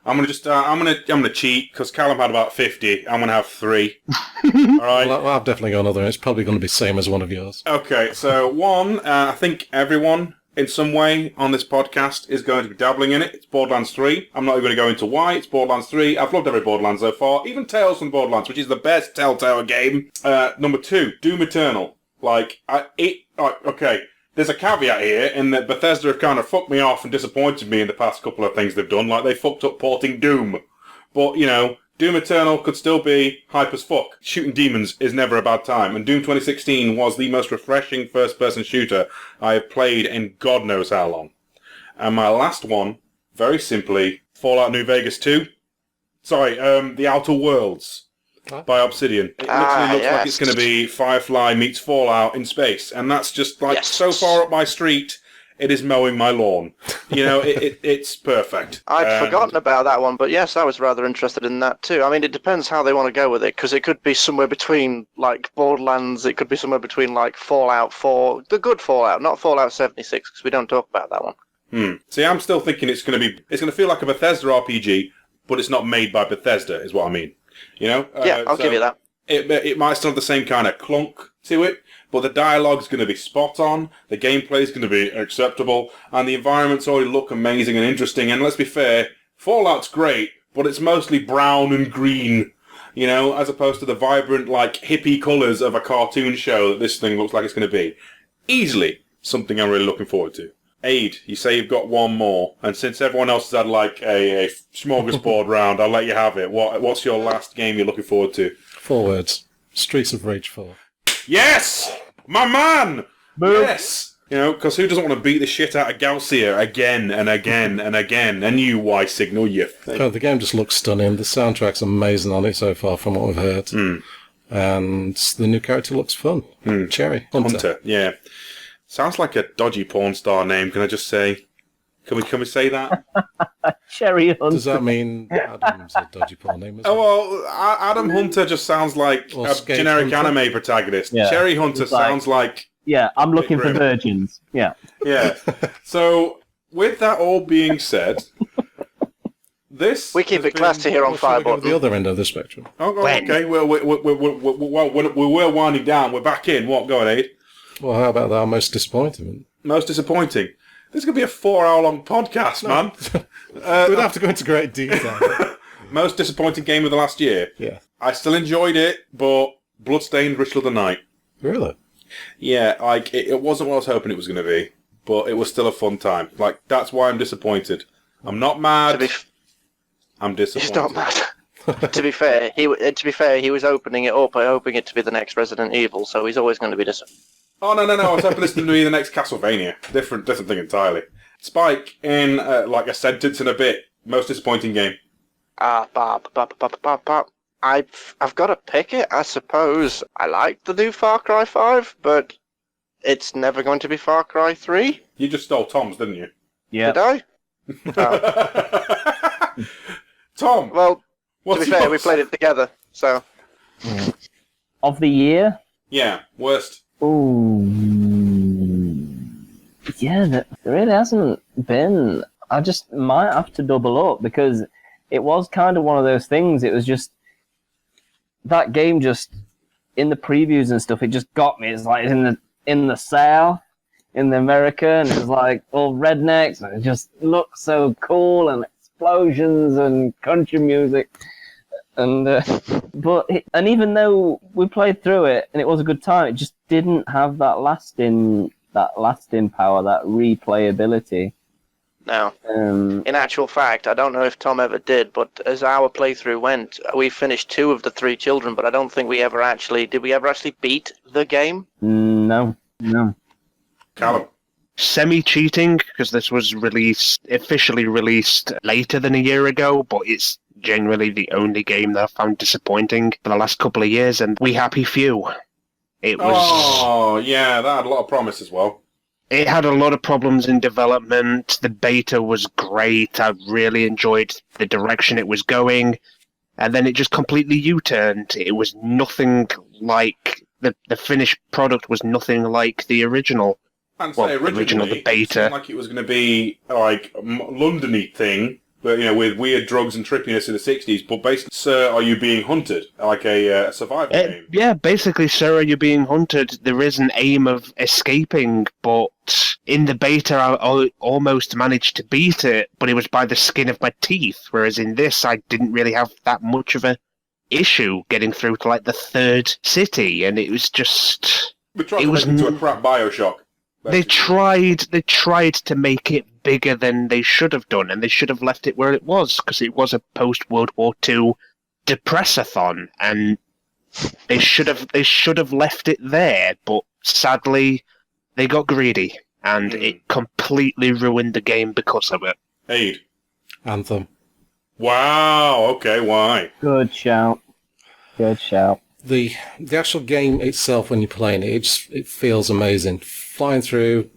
I'm gonna cheat because Callum had about 50. I'm gonna have 3. All right. Well, I've definitely got another. It's probably going to be the same as one of yours. Okay, so one, I think everyone in some way on this podcast is going to be dabbling in it. It's Borderlands 3. I'm not even going to go into why. It's Borderlands 3. I've loved every Borderlands so far, even Tales from Borderlands, which is the best Telltale game. Number 2, Doom Eternal. Okay, there's a caveat here in that Bethesda have kind of fucked me off and disappointed me in the past couple of things they've done. Like, they fucked up porting Doom. But, you know, Doom Eternal could still be hype as fuck. Shooting demons is never a bad time. And Doom 2016 was the most refreshing first-person shooter I have played in God knows how long. And my last one, very simply, Fallout New Vegas 2. Sorry, The Outer Worlds by Obsidian. It literally looks like it's going to be Firefly meets Fallout in space. And that's just, like, so far up my street, it is mowing my lawn. You know, it's perfect. I'd forgotten about that one, but yes, I was rather interested in that too. I mean, it depends how they want to go with it, because it could be somewhere between, like, Borderlands, it could be somewhere between, like, Fallout 4, the good Fallout, not Fallout 76, because we don't talk about that one. See, I'm still thinking it's going to feel like a Bethesda RPG, but it's not made by Bethesda, is what I mean. You know? Yeah, I'll give you that. It might still have the same kind of clunk to it, but the dialogue's going to be spot on, the gameplay's going to be acceptable, and the environments already look amazing and interesting. And let's be fair, Fallout's great, but it's mostly brown and green, you know, as opposed to the vibrant, like, hippie colours of a cartoon show that this thing looks like it's going to be. Easily something I'm really looking forward to. Aid, you say you've got one more, and since everyone else has had, like, a smorgasbord round, I'll let you have it. What's your last game you're looking forward to? 4 words. Streets of Rage 4. Yes! My man! Boom. Yes! You know, because who doesn't want to beat the shit out of Galcia again and again and again? And you, Y-Signal, you thing. Oh, the game just looks stunning. The soundtrack's amazing on it so far from what we've heard. And the new character looks fun. Cherry. Hunter. Yeah. Sounds like a dodgy porn star name, can I just say? Can we say that? Cherry Hunter. Does that mean Adam's a dodgy porn name? Well, Adam Hunter just sounds like a generic anime protagonist. Yeah. Cherry Hunter sounds like... Yeah, I'm looking for virgins. Yeah. Yeah. So, with that all being said, we keep it classy here on Firebutton. The other end of the spectrum. Oh, okay. Well, we're winding down. We're back in. What? Go on, Aid. Well, how about that? Most disappointing. Most disappointing. This is going to be a 4-hour-long podcast, man. We'd have to go into great detail. Most disappointing game of the last year. Yeah. I still enjoyed it, but Bloodstained Ritual of the Night. Really? Yeah, like, it wasn't what I was hoping it was going to be, but it was still a fun time. Like, that's why I'm disappointed. I'm not mad. I'm disappointed. He's not mad. To be fair, he was opening it up by hoping it to be the next Resident Evil, so he's always going to be disappointed. Oh, no. I was hoping this to be the next Castlevania. Different thing entirely. Spike, in like a sentence and a bit, most disappointing game. I've got to pick it, I suppose. I like the new Far Cry 5, but it's never going to be Far Cry 3. You just stole Tom's, didn't you? Yeah. Did I? Tom! Well, to be fair, we played it together, so... Of the year? Yeah, worst. Ooh. Yeah, there really hasn't been. I just might have to double up, because it was kind of one of those things. It was just... That game just... In the previews and stuff, it just got me. It's like in the South, in the America, and it was like all rednecks, and it just looked so cool, and explosions and country music. And and even though we played through it and it was a good time, it just didn't have that lasting power, that replayability. No. In actual fact, I don't know if Tom ever did, but as our playthrough went, we finished 2 of the 3 children, but I don't think we ever actually beat the game? No. Callum. Semi-cheating, because this was officially released later than a year ago, but it's generally the only game that I found disappointing for the last couple of years, and We Happy Few. It was... Oh, yeah, that had a lot of promise as well. It had a lot of problems in development. The beta was great. I really enjoyed the direction it was going, and then it just completely U-turned. It was nothing like... The finished product was nothing like the original. And say originally, the beta. It seemed like it was going to be like a London-y thing but with weird drugs and trippiness in the 60s. But basically, Sir, Are You Being Hunted? Like a survival game. Yeah, basically, Sir, Are You Being Hunted? There is an aim of escaping, but in the beta, I almost managed to beat it, but it was by the skin of my teeth. Whereas in this, I didn't really have that much of a issue getting through to like the third city, and it was just. We tried to make it into a crap Bioshock. They tried to make it bigger than they should have done, and they should have left it where it was, because it was a post-World War II depressathon, and they should have left it there, but sadly they got greedy, and it completely ruined the game because of it. Aid. Anthem. Wow, okay, why? Good shout. Good shout. The actual game itself, when you're playing it, it feels amazing. Flying through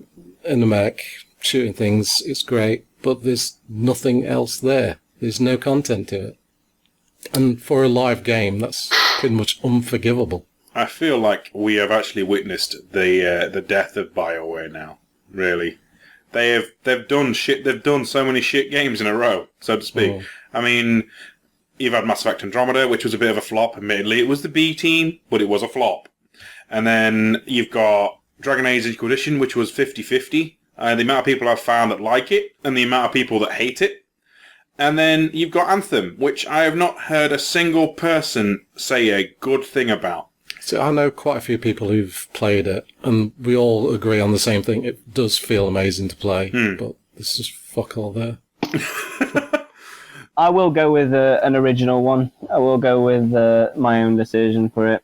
in the mech, shooting things, it's great, but there's nothing else there. There's no content to it. And for a live game, that's pretty much unforgivable. I feel like we have actually witnessed the death of BioWare now. Really, they've done shit. They've done so many shit games in a row, so to speak. Mm. I mean, you've had Mass Effect Andromeda, which was a bit of a flop. Admittedly, it was the B team, but it was a flop. And then you've got Dragon Age Inquisition, which was 50-50. The amount of people I've found that like it, and the amount of people that hate it. And then you've got Anthem, which I have not heard a single person say a good thing about. So I know quite a few people who've played it, and we all agree on the same thing. It does feel amazing to play, but there's just fuck all there. I will go with an original one. I will go with my own decision for it.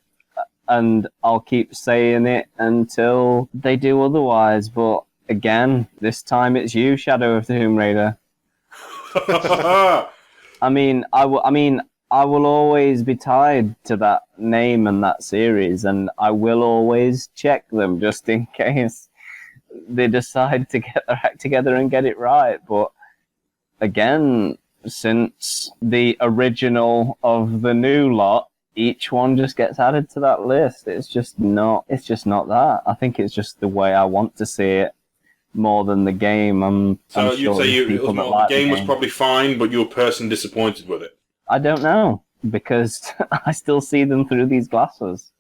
And I'll keep saying it until they do otherwise. But again, this time it's you, Shadow of the Tomb Raider. I mean, I will always be tied to that name and that series, and I will always check them just in case they decide to get their act together and get it right. But again, since the original of the new lot, each one just gets added to that list. It's just not that. I think it's just the way I want to see it more than the game. So I'm you'd sure say the game was game. probably fine, but you were personally disappointed with it. I don't know, because I still see them through these glasses.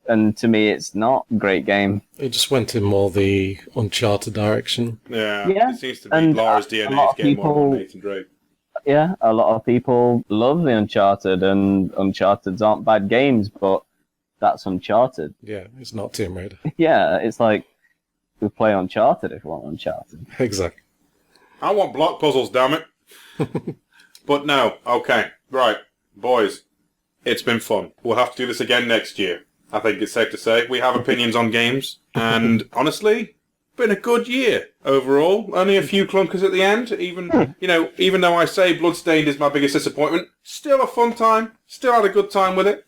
And to me, it's not a great game. It just went in more the Uncharted direction. Yeah. It seems to be and Lara's a DNA lot is of getting more people- on Nathan Drake. Yeah, a lot of people love the Uncharted, and Uncharted's aren't bad games, but that's Uncharted. Yeah, it's not Tomb Raider. Yeah, it's like, we play Uncharted if we want Uncharted. Exactly. I want block puzzles, damn it. But no, okay. Right, boys, it's been fun. We'll have to do this again next year. I think it's safe to say. We have opinions on games, and honestly, been a good year overall. Only a few clunkers at the end. Even though I say Bloodstained is my biggest disappointment, still a fun time. Still had a good time with it.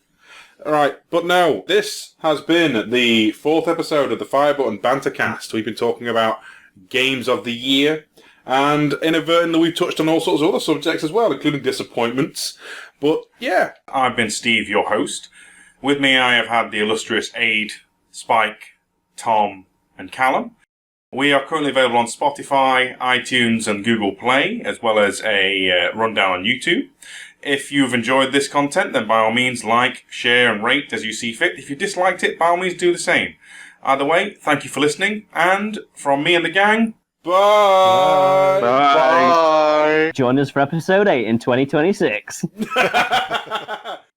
All right, but no, this has been the 4th episode of the Firebutton Bantercast. We've been talking about games of the year, and inadvertently we've touched on all sorts of other subjects as well, including disappointments. But yeah, I've been Steve, your host. With me I have had the illustrious Aid, Spike, Tom, and Callum. We are currently available on Spotify, iTunes, and Google Play, as well as a rundown on YouTube. If you've enjoyed this content, then by all means like, share, and rate as you see fit. If you disliked it, by all means do the same. Either way, thank you for listening, and from me and the gang, bye! Bye. Join us for episode 8 in 2026.